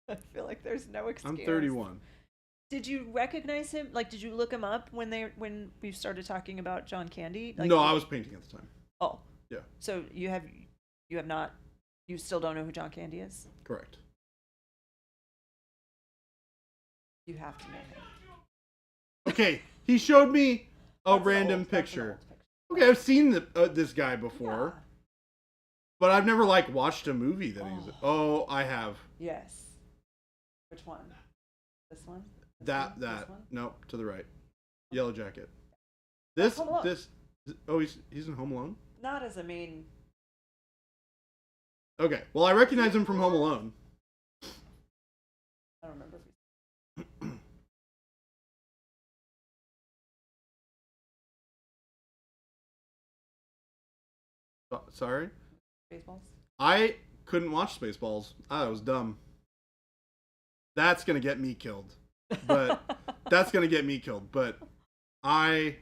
I feel like there's no excuse. I'm 31. Did you recognize him? Like, did you look him up when we started talking about John Candy? Like, No, I was painting at the time. Oh. Yeah. So you have not. You still don't know who John Candy is? Correct. You have to know him. Okay, he showed me a That's an random old- that's an picture. old picture. Okay, I've seen this guy before, Yeah. but I've never like watched a movie that he's. Oh. Oh, I have. Yes. Which one? This one? This That one? that This one? nope, to the right. Yellow Jacket. This Home Alone. this. Oh, he's in Home Alone. Not as a main. Okay, well I recognize him from Home Alone. I don't remember. If he's... Sorry, Baseballs. I couldn't watch Spaceballs. Ah, that was dumb. That's gonna get me killed. But that's gonna get me killed. But I'm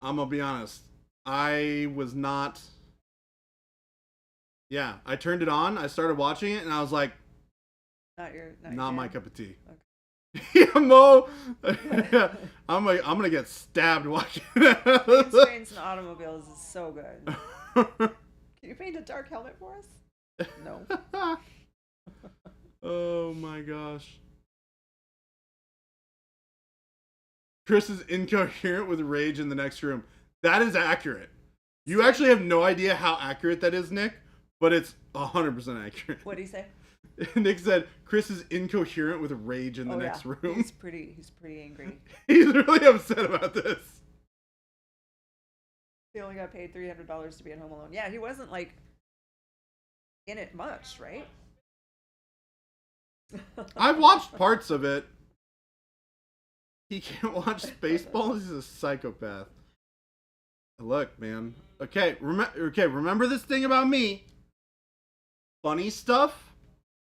gonna be honest. I was not. Yeah, I turned it on. I started watching it, and I was like, Not your. not my jam? cup of tea. Okay. Yeah, Mo. I'm gonna get stabbed watching that. Planes, Trains, and Automobiles is so good. Can you paint a dark helmet for us? No. Oh my gosh. Chris is incoherent with rage in the next room. That is accurate. You actually have no idea how accurate that is, Nick, but it's 100% accurate. What do you say? Nick said Chris is incoherent with rage in the Oh, next yeah. room. He's pretty angry. He's really upset about this. He only got paid $300 to be in Home Alone. Yeah, he wasn't like in it much, right? I've watched parts of it. He can't watch Spaceballs. He's a psychopath. Look, man. Okay, remember this thing about me. Funny stuff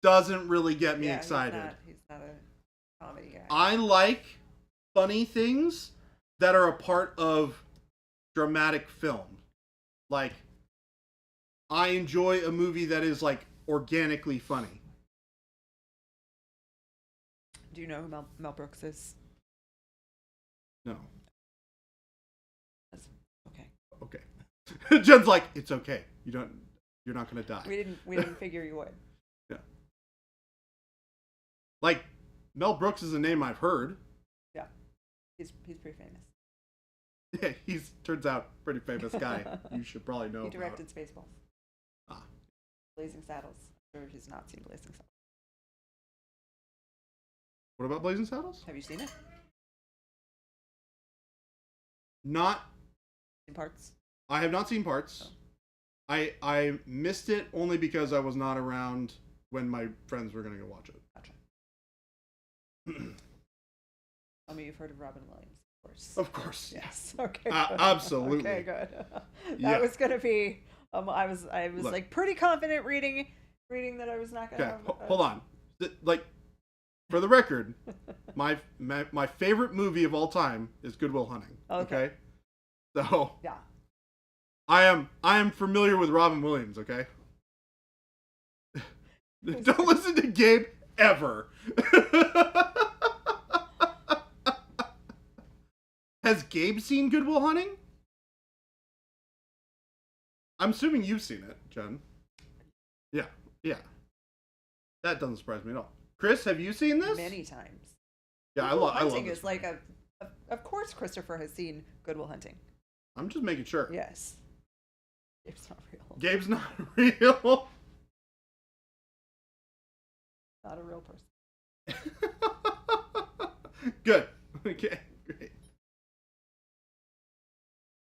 doesn't really get me Yeah, excited. He's not a comedy guy. I like funny things that are a part of dramatic film. Like, I enjoy a movie that is like organically funny. Do you know who Mel Brooks is? No. That's okay. Okay. Jen's like, it's okay. You're not gonna die. We didn't figure you would. Yeah. Like, Mel Brooks is a name I've heard. Yeah. He's pretty famous. Yeah, he's turns out pretty famous guy. You should probably know. He about. directed Spaceballs. Ah. Blazing Saddles. I'm sure he's not seen Blazing Saddles. What about Blazing Saddles? Have you seen it? Not. In parts? I have not seen parts. Oh. I missed it only because I was not around when my friends were gonna go watch it. Gotcha. I mean, you've heard of Robin Williams, of course. Of course. Yes. Okay. Good. Absolutely. Okay. Good. That Yeah. was gonna be. I was Look. like pretty confident reading that I was not gonna. Okay, Have, hold on. Like, for the record, my favorite movie of all time is Good Will Hunting. Okay. So Yeah. I am familiar with Robin Williams. Okay. Don't listen to Gabe ever. Has Gabe seen Good Will Hunting? I'm assuming you've seen it, Jen. Yeah, yeah. That doesn't surprise me at all. Chris, have you seen this? Many times. Yeah, Good Will I love Hunting this is like movie. of course Christopher has seen Good Will Hunting. I'm just making sure. Yes. It's not real. Gabe's not real. Not a real person. Good. Okay, great.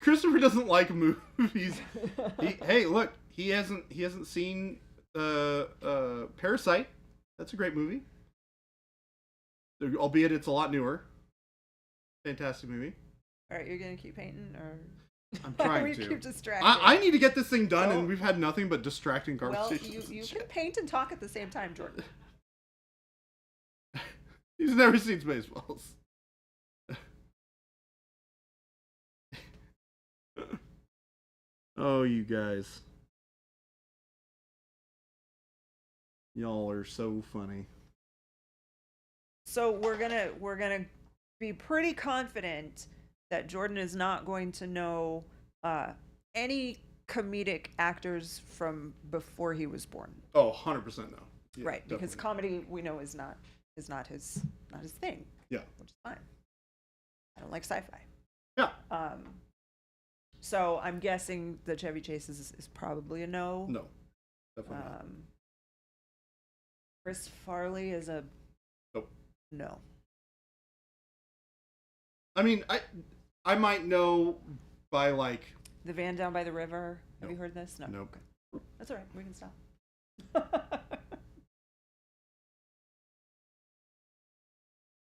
Christopher doesn't like movies. Hey, look, he hasn't seen Parasite. That's a great movie. Albeit it's a lot newer. Fantastic movie. All right, you're gonna keep painting, or I'm trying we to. keep distracting? I need to get this thing done, Oh. and we've had nothing but distracting Well, conversations. you can paint and talk at the same time, Jordan. He's never seen Spaceballs. Oh, you guys. Y'all are so funny. So we're gonna be pretty confident that Jordan is not going to know any comedic actors from before he was born. Oh, 100% no. Yeah, Right, because definitely. comedy we know is not his thing. Yeah. Which is fine. I don't like sci-fi. Yeah. So I'm guessing that Chevy Chase is probably a no. No. Definitely not. Chris Farley is a Nope. no. I mean, I might know by like. The Van Down by the River. Have you Nope. heard this? No. Nope. Okay. That's all right. We can stop.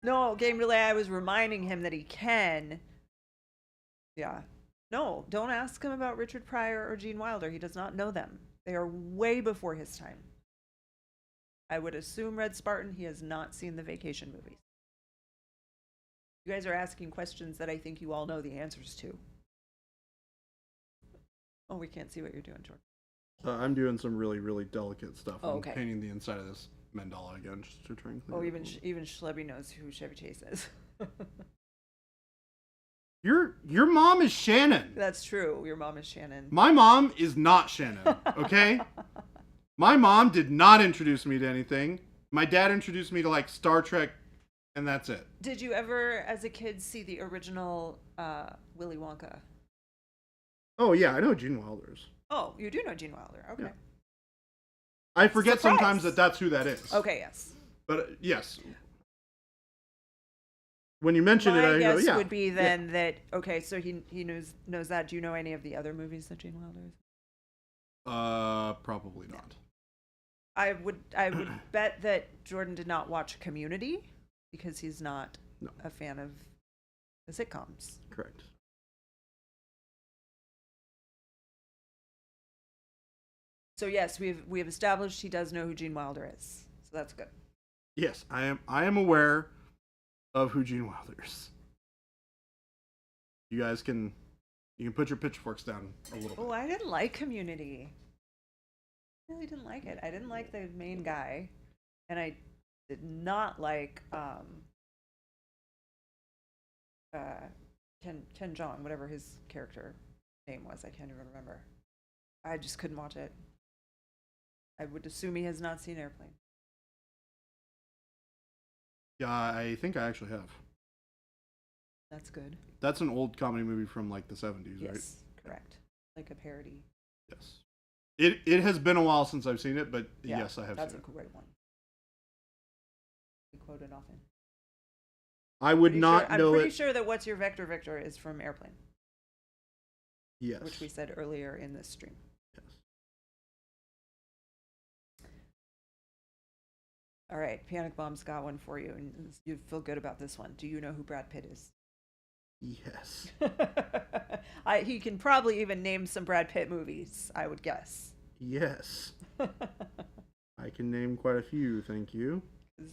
No, Game Relay, I was reminding him that he can. Yeah. No, don't ask him about Richard Pryor or Gene Wilder. He does not know them. They are way before his time. I would assume Red Spartan, he has not seen the Vacation movies. You guys are asking questions that I think you all know the answers to. Oh, we can't see what you're doing, Jordan. I'm doing some really, really delicate stuff. Oh, I'm okay. painting the inside of this mandala again just to try and clean Oh, it even up. even Schlebby knows who Chevy Chase is. Your mom is Shannon. That's true. Your mom is Shannon. My mom is not Shannon, okay? My mom did not introduce me to anything. My dad introduced me to like Star Trek, and that's it. Did you ever, as a kid, see the original Willy Wonka? Oh yeah, I know Gene Wilder's. Oh, you do know Gene Wilder. Okay. Yeah. I forget Surprise. sometimes that that's who that is. Okay, yes. But yes. When you mention My it, I guess go, yeah. would be then that, okay, so he knows that. Do you know any of the other movies that Gene Wilder is? Probably not. I would bet that Jordan did not watch Community because he's not No. a fan of the sitcoms. Correct. So yes, we have established he does know who Gene Wilder is. So that's good. Yes, I am aware of who Gene Wilder is. You guys can put your pitchforks down a little Oh, bit. I didn't like Community. I really didn't like it. I didn't like the main guy, and I did not like Ken Jeong, whatever his character name was. I can't even remember. I just couldn't watch it. I would assume he has not seen Airplane. Yeah, I think I actually have. That's good. That's an old comedy movie from like the 70s, right? Yes, correct. Like a parody. Yes. It has been a while since I've seen it, but Yeah, yes, I have that's seen a it. great one. We quote it often. I would not I'm know pretty it. sure that What's Your Vector Victor is from Airplane, Yes. which we said earlier in this stream. Yes. All right, Panic Bomb's got one for you, and you feel good about this one. Do you know who Brad Pitt is? Yes. He can probably even name some Brad Pitt movies, I would guess. Yes. I can name quite a few, thank you. Is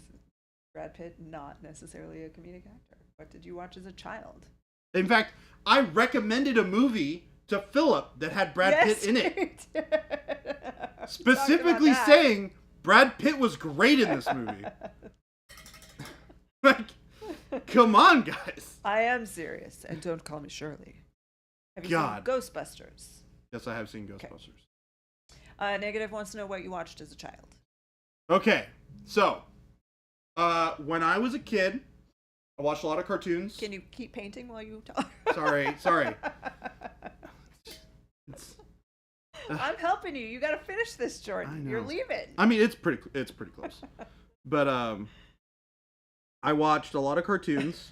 Brad Pitt not necessarily a comedic actor? What did you watch as a child? In fact, I recommended a movie to Philip that had Brad Pitt in it. Specifically saying Brad Pitt was great in this movie. Like, come on, guys. I am serious, and don't call me Shirley. Have you God. seen Ghostbusters? Yes, I have seen Ghostbusters. Negative wants to know what you watched as a child. Okay, so when I was a kid, I watched a lot of cartoons. Can you keep painting while you talk? Sorry. I'm helping you. You got to finish this, Jordan. I know. You're leaving. I mean, it's pretty close. But I watched a lot of cartoons.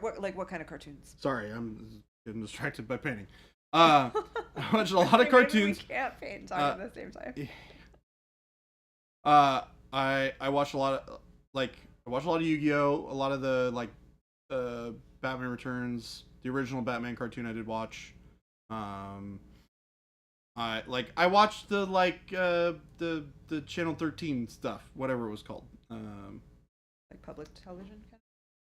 What kind of cartoons? Sorry, I'm getting distracted by painting. I watched a lot of Maybe cartoons. we can't paint and talk at the same time. I watched a lot of Yu-Gi-Oh, a lot of the Batman Returns, the original Batman cartoon I did watch. I watched the Channel 13 stuff, whatever it was called. Like public television?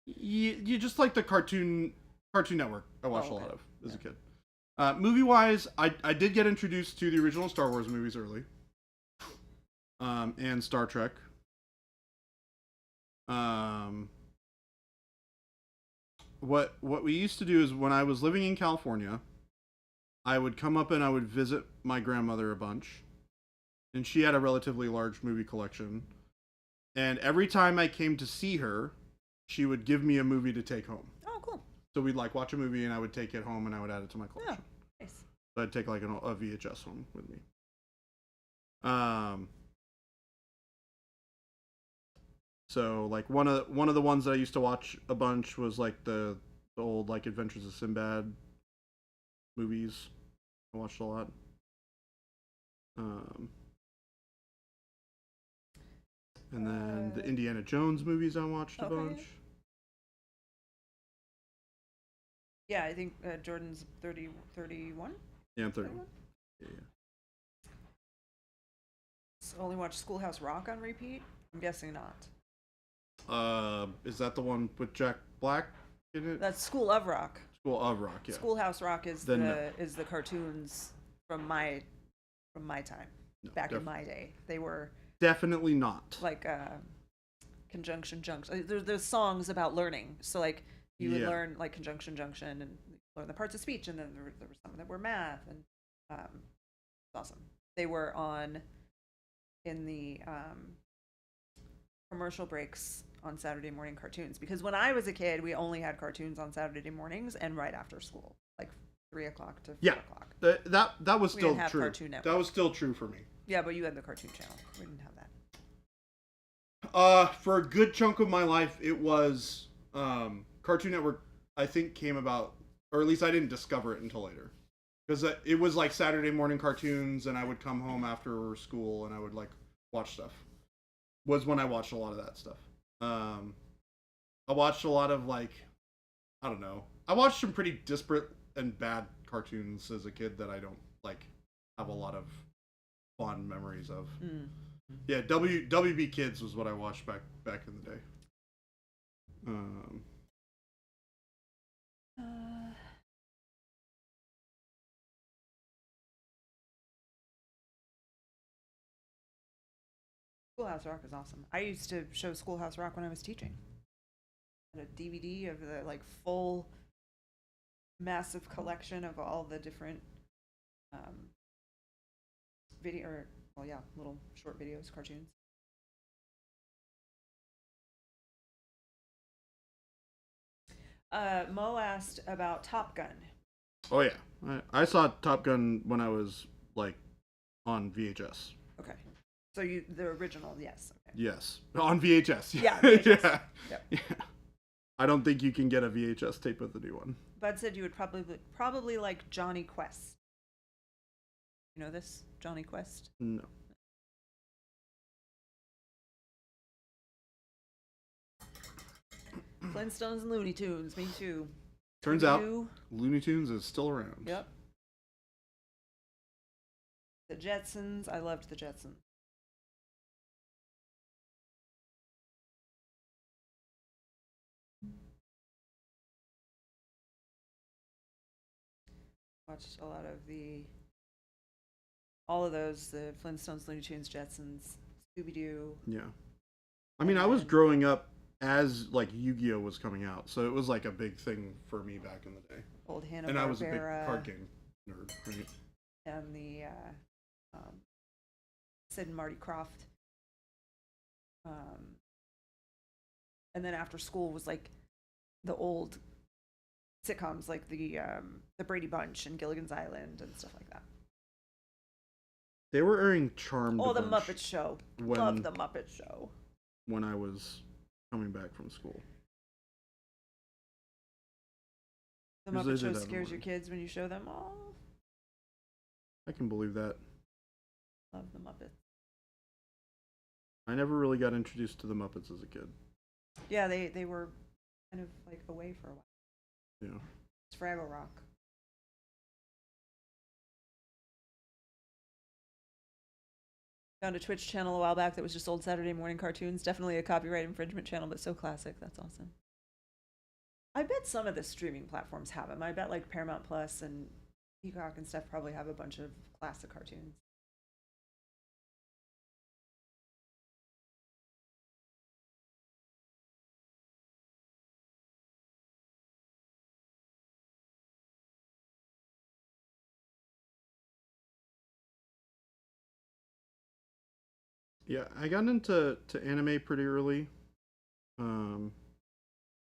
You just like the cartoon Cartoon Network. I watched Oh, a okay. lot of as a Yeah. kid. Movie wise, I did get introduced to the original Star Wars movies early, and Star Trek. Um, what we used to do is when I was living in California, I would come up and I would visit my grandmother a bunch, and she had a relatively large movie collection. And every time I came to see her, she would give me a movie to take home. Oh, cool. So we'd like watch a movie, and I would take it home, and I would add it to my collection. Nice. So I'd take like a VHS home with me. So like one of the ones that I used to watch a bunch was like the old like Adventures of Sinbad movies. I watched a lot. And then the Indiana Jones movies I watched a Okay. bunch. Yeah, I think Jordan's 30, 31? Yeah, I'm 30. 31? Yeah. So only watch Schoolhouse Rock on repeat? I'm guessing not. Is that the one with Jack Black in it? That's School of Rock. School of Rock, yeah. Schoolhouse Rock is Then the cartoons from my time. No, Back in my day. They were definitely not. like conjunction junction. There's songs about learning. So like you would Yeah. learn like conjunction junction and learn the parts of speech, and then there were some that were math, and it's awesome. They were on in the commercial breaks on Saturday morning cartoons, because when I was a kid, we only had cartoons on Saturday mornings and right after school, like 3 o'clock to 4 Yeah. o'clock. That was We still didn't have true. Cartoon Network. That was still true for me. Yeah, but you had the Cartoon Channel. We didn't have that. For a good chunk of my life, it was Cartoon Network. I think came about, or at least I didn't discover it until later, because it was like Saturday morning cartoons, and I would come home after school and I would like watch stuff. Was when I watched a lot of that stuff. I watched a lot of like, I don't know. I watched some pretty disparate and bad cartoons as a kid that I don't like have a lot of fond memories of. Yeah, WB Kids was what I watched back in the day. Schoolhouse Rock is awesome. I used to show Schoolhouse Rock when I was teaching. I had a DVD of the like full massive collection of all the different little short videos, cartoons. Mo asked about Top Gun. Oh yeah, I saw Top Gun when I was like on VHS. Okay. So the original, yes. Okay. Yes, on VHS. Yeah, VHS. Yeah. Yep. Yeah. I don't think you can get a VHS tape of the new one. Bud said you would probably like Johnny Quest. You know this? Johnny Quest? No. Flintstones and Looney Tunes, me too. Turns out You? Looney Tunes is still around. Yep. The Jetsons, I loved the Jetsons. Watched a lot of all of those, the Flintstones, Looney Tunes, Jetsons, Scooby-Doo. Yeah. I mean, I was growing up as like Yu-Gi-Oh was coming out, so it was like a big thing for me back in the day. Old Hanna-Barbera. And I was a big card game nerd, right? And the Sid and Marty Krofft. And then after school was like the old sitcoms, like the Brady Bunch and Gilligan's Island and stuff like that. They were airing Charmed. Oh, a the bunch Muppet Show. when- Love the Muppet Show. when I was coming back from school. The Usually Muppet they Show do that in the scares your morning. kids when you show them. Oh, I can believe that. love the Muppets. I never really got introduced to the Muppets as a kid. Yeah, they were kind of like away for a while. Yeah. It's Fraggle Rock. Found a Twitch channel a while back that was just old Saturday morning cartoons. Definitely a copyright infringement channel, but so classic. That's awesome. I bet some of the streaming platforms have them. I bet like Paramount Plus and Peacock and stuff probably have a bunch of classic cartoons. Yeah, I got into anime pretty early. Um,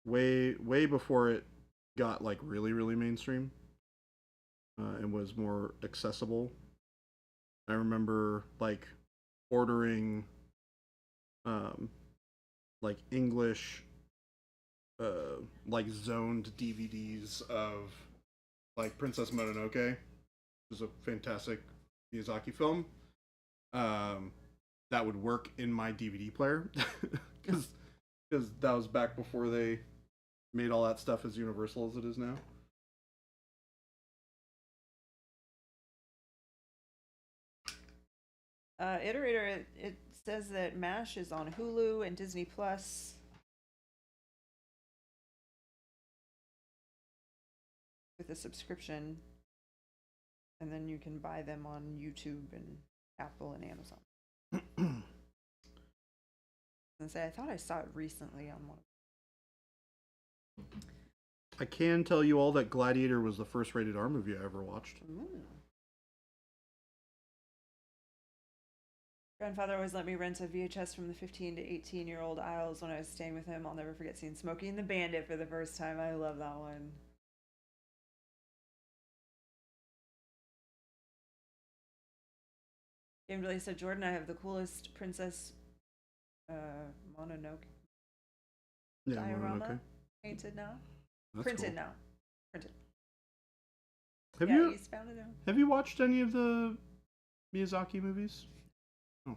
way before it got like really mainstream, and was more accessible. I remember like ordering like English like zoned DVDs of like Princess Mononoke, which is a fantastic Miyazaki film. Um, that would work in my DVD player because that was back before they made all that stuff as universal as it is now. Iterator, it says that MASH is on Hulu and Disney Plus. With a subscription, and then you can buy them on YouTube and Apple and Amazon. And say I thought I saw it recently on one. I can tell you all that Gladiator was the first rated R movie I ever watched. Ooh. Grandfather always let me rent a VHS from the 15 to 18-year-old aisles when I was staying with him. I'll never forget seeing Smokey and the Bandit for the first time. I love that one. Kimberly said, Jordan, I have the coolest Princess Mononoke diorama Mononoke. painted now. That's Printed cool. now. Printed. Have Yeah, you he's found it out. have you watched any of the Miyazaki movies? Oh.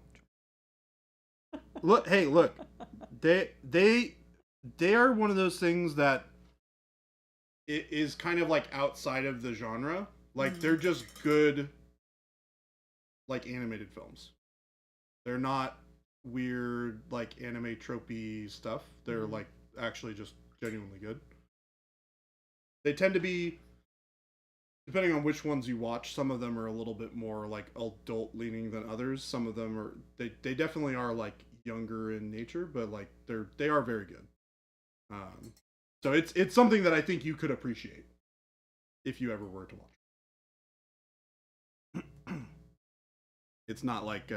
Look, hey, look. They are one of those things that it is kind of like outside of the genre. Like they're just good like animated films. They're not weird like anime tropey stuff. They're like actually just genuinely good. They tend to be, depending on which ones you watch, some of them are a little bit more like adult leaning than others. Some of them are they definitely are like younger in nature, but like they are very good. So it's something that I think you could appreciate if you ever were to watch. It's not like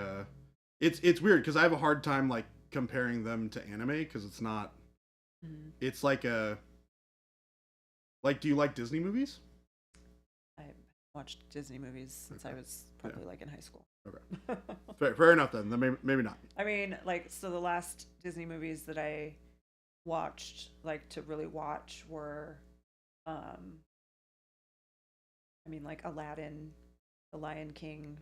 it's weird because I have a hard time like comparing them to anime because it's not. It's like a like. Do you like Disney movies? I watched Disney movies since I was probably like in high school. Okay, fair enough then. Maybe not. I mean, like, so the last Disney movies that I watched, like, to really watch were, I mean, like Aladdin, The Lion King,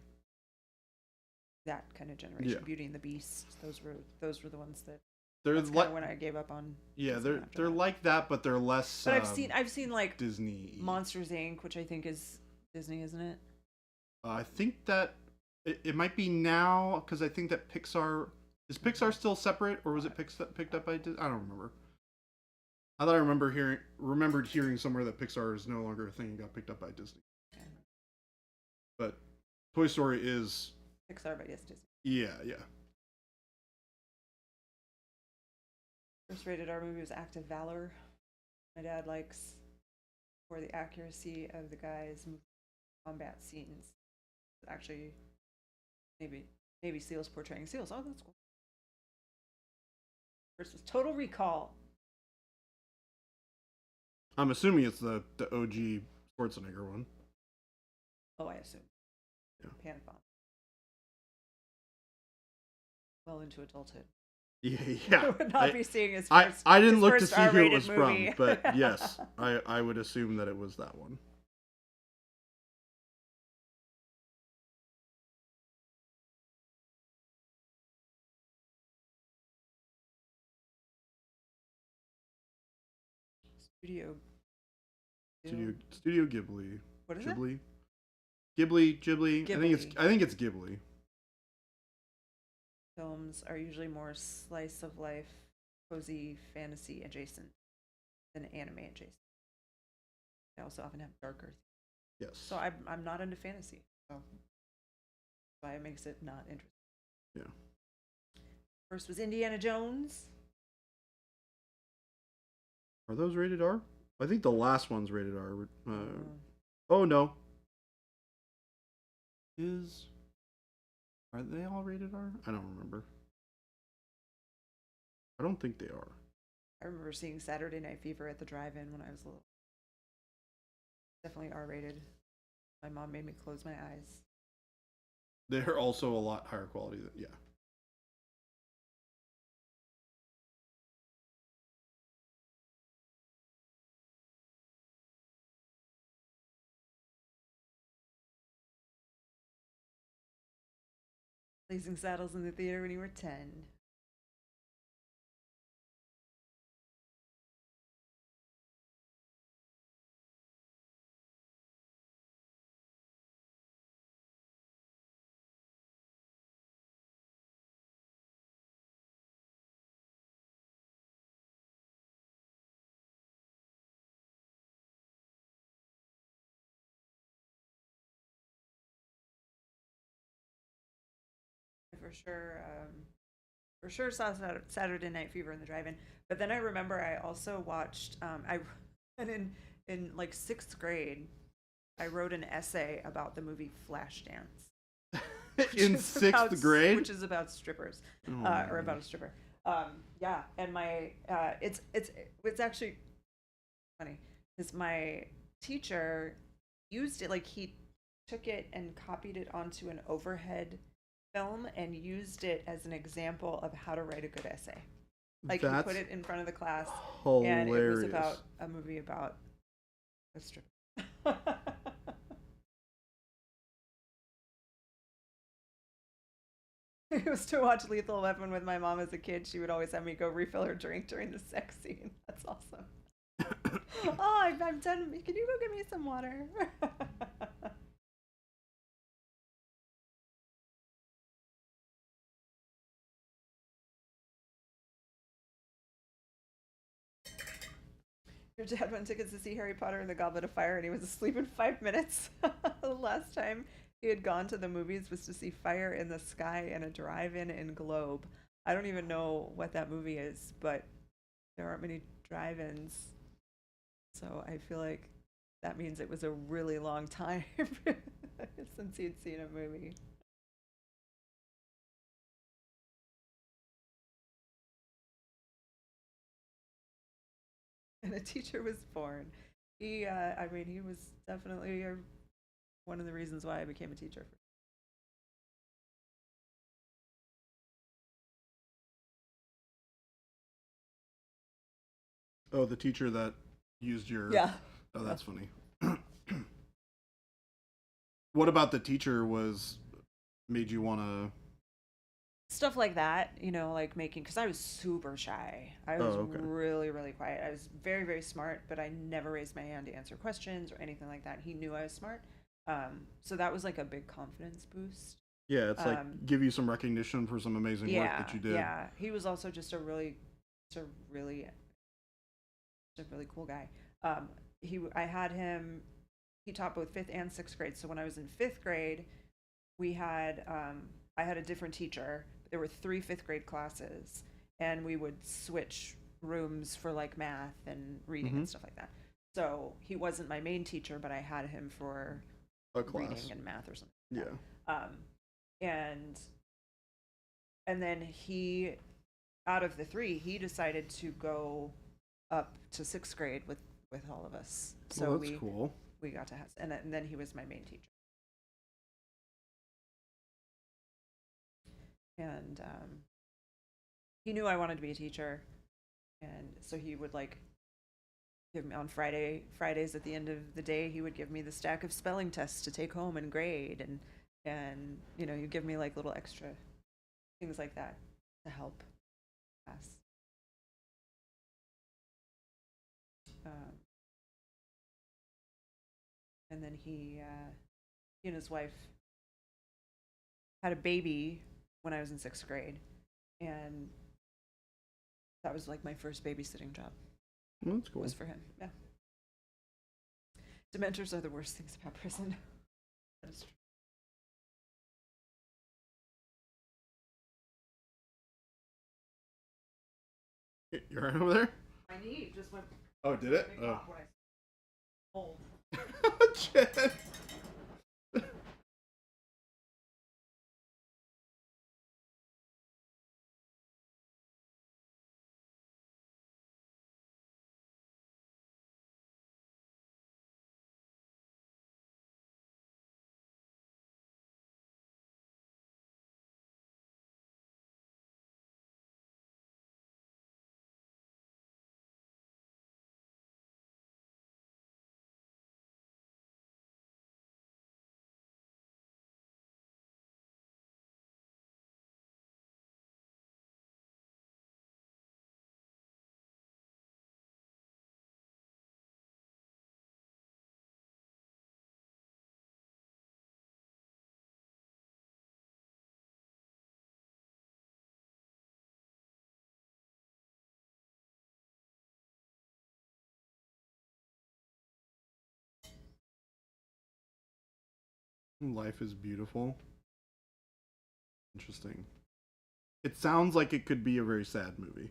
that kind of generation. Yeah. Beauty and the Beast. Those were the ones that. They're That's like when I gave up on. yeah, Disney after they're that. like that, but they're less. But I've seen like Disney Monsters Inc., which I think is Disney, isn't it? I think that it might be now because I think that Pixar is Pixar still separate or was it picked up by Disney? I don't remember. I thought I remembered hearing somewhere that Pixar is no longer a thing and got picked up by Disney. But Toy Story is Pixar, but yes, Disney. yeah. First rated R movie was Act of Valor. My dad likes for the accuracy of the guys' combat scenes. Actually, maybe Seal's portraying Seals. Oh, that's cool. First was Total Recall. I'm assuming it's the OG Schwarzenegger one. Oh, I assume. Yeah. Panic Bomb. Well into adulthood. Yeah. I would not be seeing his I first. didn't his look to first see who it R-rated was movie. from, but yes, I would assume that it was that one. Studio. Studio Ghibli. What is Ghibli? Ghibli. Ghibli. I think it's Ghibli. Films are usually more slice of life, cozy, fantasy adjacent. than anime adjacent. They also often have darker. Yes. So I'm not into fantasy. So that's why it makes it not interesting. Yeah. First was Indiana Jones. Are those rated R? I think the last one's rated R. Oh no. Are they all rated R? I don't remember. I don't think they are. I remember seeing Saturday Night Fever at the drive-in when I was little. Definitely R-rated. My mom made me close my eyes. They're also a lot higher quality than, yeah. Blazing Saddles in the theater when you were 10. For sure, saw Saturday Night Fever in the drive-in. But then I remember I also watched. And in like 6th grade, I wrote an essay about the movie Flashdance. In 6th grade? Which is about strippers, or about a stripper. Yeah, and my it's actually funny because my teacher used it, like he took it and copied it onto an overhead film and used it as an example of how to write a good essay. Like That's he put it in front of the class, hilarious. and it was about a movie about a stripper. It was to watch Lethal Weapon with my mom as a kid. She would always have me go refill her drink during the sex scene. That's awesome. Oh, I'm done. Can you go get me some water? Your dad won tickets to see Harry Potter and the Goblet of Fire, and he was asleep in 5 minutes. The last time he had gone to the movies was to see Fire in the Sky in a drive-in in Globe. I don't even know what that movie is, but there aren't many drive-ins, so I feel like that means it was a really long time since he'd seen a movie. And a teacher was born. He was definitely one of the reasons why I became a teacher. Oh, the teacher that used your... Yeah. Oh, that's funny. What about the teacher made you want to... Stuff like that, like making, because I was super shy. I was really, really quiet. I was very, very smart, but I never raised my hand to answer questions or anything like that. He knew I was smart. So that was like a big confidence boost. Yeah, it's like give you some recognition for some amazing work that you did. Yeah, he was also just a really cool guy. I had him, he taught both 5th and 6th grade. So when I was in 5th grade, I had a different teacher. There were 3 5th grade classes, and we would switch rooms for like math and reading and stuff like that. So he wasn't my main teacher, but I had him for a class. Reading and math or something. Yeah. And then he, out of the 3, he decided to go up to 6th grade with all of us. So that's cool. We got to have, and then he was my main teacher. And he knew I wanted to be a teacher, and so he would like give me on Fridays at the end of the day, he would give me the stack of spelling tests to take home and grade, and you give me like little extra things like that to help us. And then he and his wife had a baby when I was in 6th grade, and that was like my first babysitting job. Well, that's cool. was for him. Yeah. Dementors are the worst things about prison. That's true. You're right over there? My knee just went Oh, did it? big off when I hold. Jen. Life is beautiful. Interesting. It sounds like it could be a very sad movie.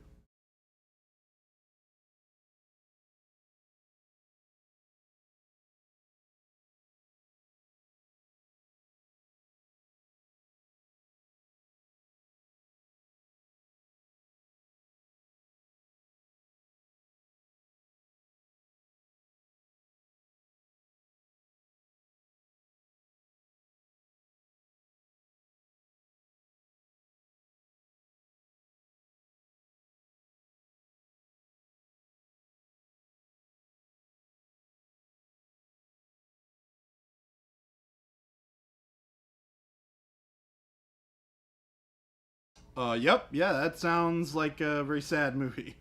Yep, yeah, that sounds like a very sad movie.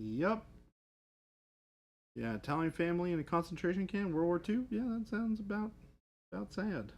Yep. Yeah, Italian family in a concentration camp, World War II. Yeah, that sounds about sad.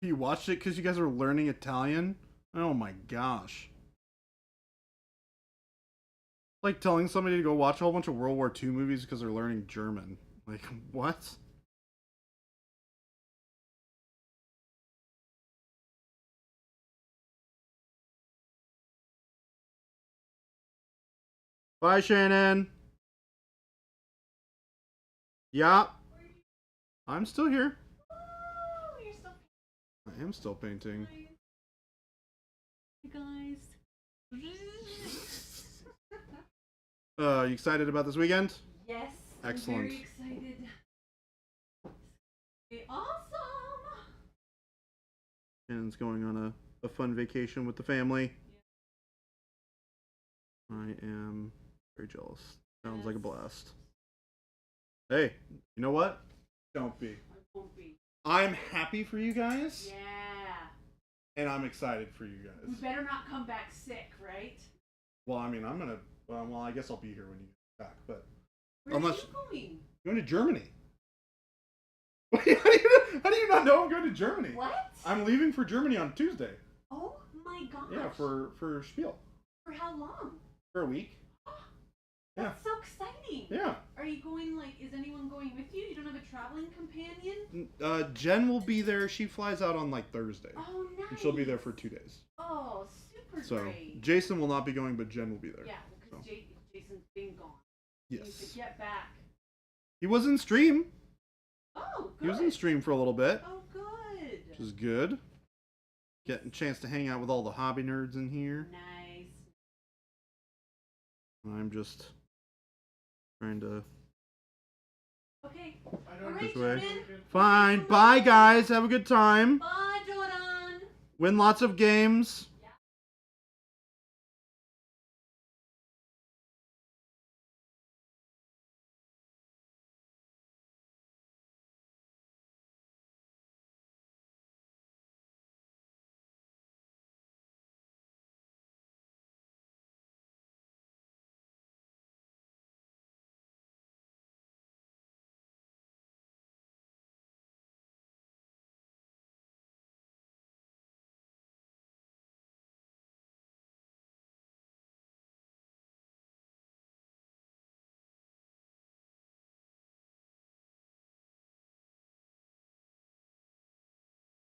You watched it because you guys are learning Italian? Oh my gosh. Like telling somebody to go watch a whole bunch of World War II movies because they're learning German. Like, what? Bye, Shannon. Yeah. I'm still here. Oh, you're still I am still painting. you guys. You excited about this weekend? Yes. Excellent. I'm very excited. Be awesome. Shannon's going on a fun vacation with the family. I am very jealous. Sounds like a blast. Hey, you know what? Don't be. I won't be. I'm happy for you guys, Yeah. and I'm excited for you We guys. better not come back sick, right? Well, I mean, I'm gonna. Well, I guess I'll be here when you get back, but Where Unless- are you going? I'm going to Germany. how do you not know I'm going to Germany? What? I'm leaving for Germany on Tuesday. Oh my gosh. Yeah, for Spiel. For how long? For a week. Yeah. That's so exciting. Yeah. Are you going, like, is anyone going with you? You don't have a traveling companion? Jen will be there. She flies out on like Thursday. Oh, nice. And she'll be there for 2 days. Oh, super So great. Jason will not be going, but Jen will be there. Yeah, because So. Jason's been gone. He needs Yes. to get back. He was in stream. Oh, good. He was in stream for a little bit, Oh, good. which is good. Getting a chance to hang out with all the hobby nerds in here. Nice. I'm just trying to Okay. I don't All right, This way. Jordan. Fine. Bye, guys. Have a good time. Bye, Jordan. Win lots of games.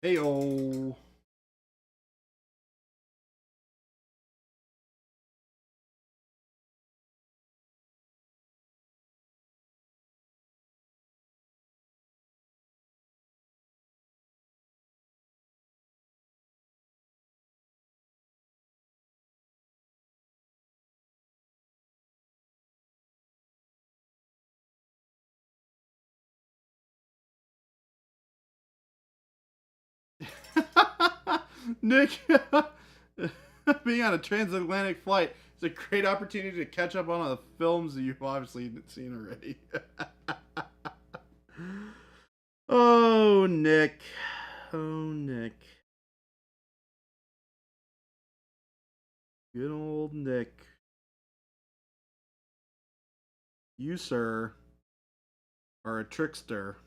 Hey-oh. Nick, being on a transatlantic flight is a great opportunity to catch up on all the films that you've obviously seen already. Oh, Nick. Oh, Nick. Good old Nick. You, sir, are a trickster.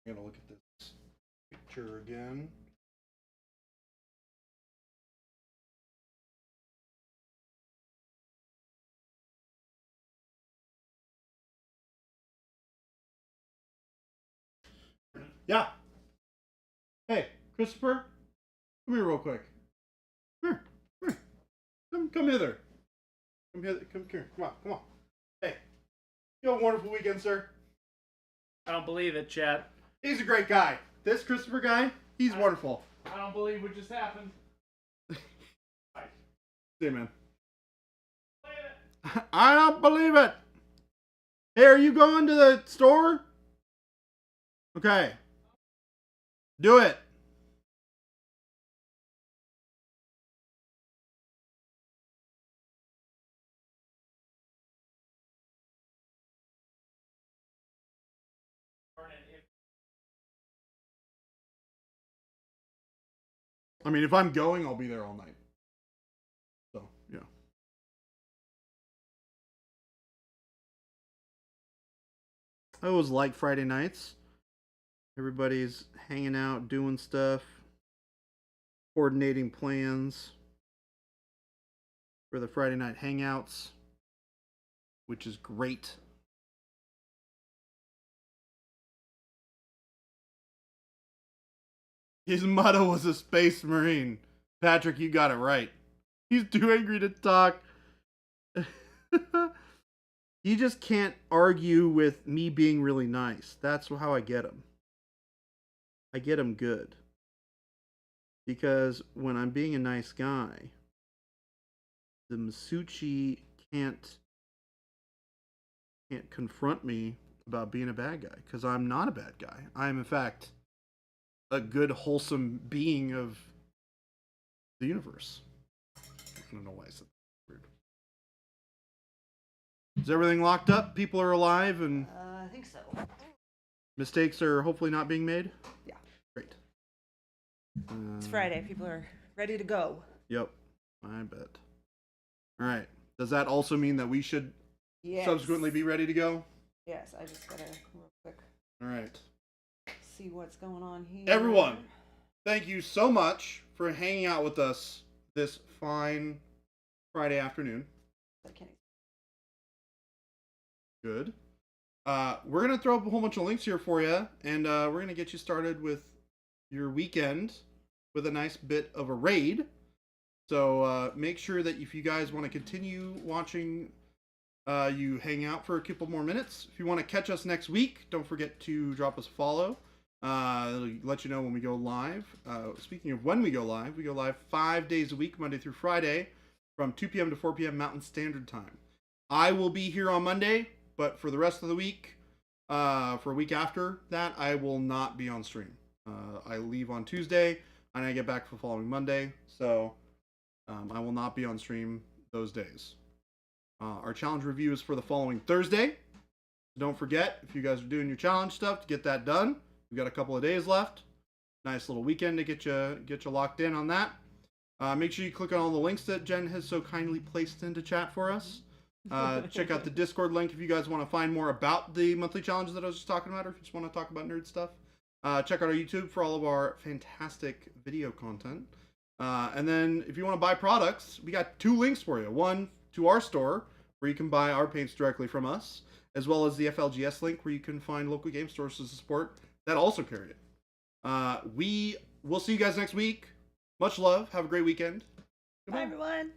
I'm gonna look at this picture again. Yeah. Hey, Christopher, come here real quick. Come here. Come here. Come hither. Come here. Come here. Come on. Come on. Hey, you have a wonderful weekend, sir. I don't believe it, Chad. He's a great guy. This Christopher guy, he's wonderful. I don't believe what just happened. See you, man. I don't believe it. Hey, are you going to the store? Okay. Do it. I mean, if I'm going, I'll be there all night. So, yeah. I always like Friday nights. Everybody's hanging out, doing stuff, coordinating plans for the Friday night hangouts, which is great. His motto was a space marine. Patrick, you got it right. He's too angry to talk. You just can't argue with me being really nice. That's how I get him. I get him good. Because when I'm being a nice guy, the Masucci can't confront me about being a bad guy. Because I'm not a bad guy. I am, in fact, a good, wholesome being of the universe. I don't know why I said that. Weird. Is everything locked up? People are alive and I think so. mistakes are hopefully not being made? Yeah. Great. It's Friday. People are ready to go. Yep. I bet. All right. Does that also mean that we should Yes. subsequently be ready to go? Yes, I just gotta real quick All right. see what's going on here. Everyone, thank you so much for hanging out with us this fine Friday afternoon. I can't. Good. We're going to throw up a whole bunch of links here for you, and we're going to get you started with your weekend with a nice bit of a raid. So make sure that if you guys want to continue watching, you hang out for a couple more minutes. If you want to catch us next week, don't forget to drop us a follow. It'll let you know when we go live. Speaking of when we go live 5 days a week, Monday through Friday, from 2 p.m. to 4 p.m. Mountain Standard Time. I will be here on Monday, but for the rest of the week, for a week after that, I will not be on stream. I leave on Tuesday, and I get back for the following Monday, so I will not be on stream those days. Our challenge review is for the following Thursday. Don't forget, if you guys are doing your challenge stuff, to get that done. We've got a couple of days left. Nice little weekend to get you locked in on that. Make sure you click on all the links that Jen has so kindly placed into chat for us. Check out the Discord link if you guys want to find more about the monthly challenges that I was just talking about, or if you just want to talk about nerd stuff. Check out our YouTube for all of our fantastic video content. And then if you want to buy products, we got 2 links for you. One to our store, where you can buy our paints directly from us, as well as the FLGS link, where you can find local game stores to support that also carry it. We will see you guys next week. Much love. Have a great weekend. Bye, everyone.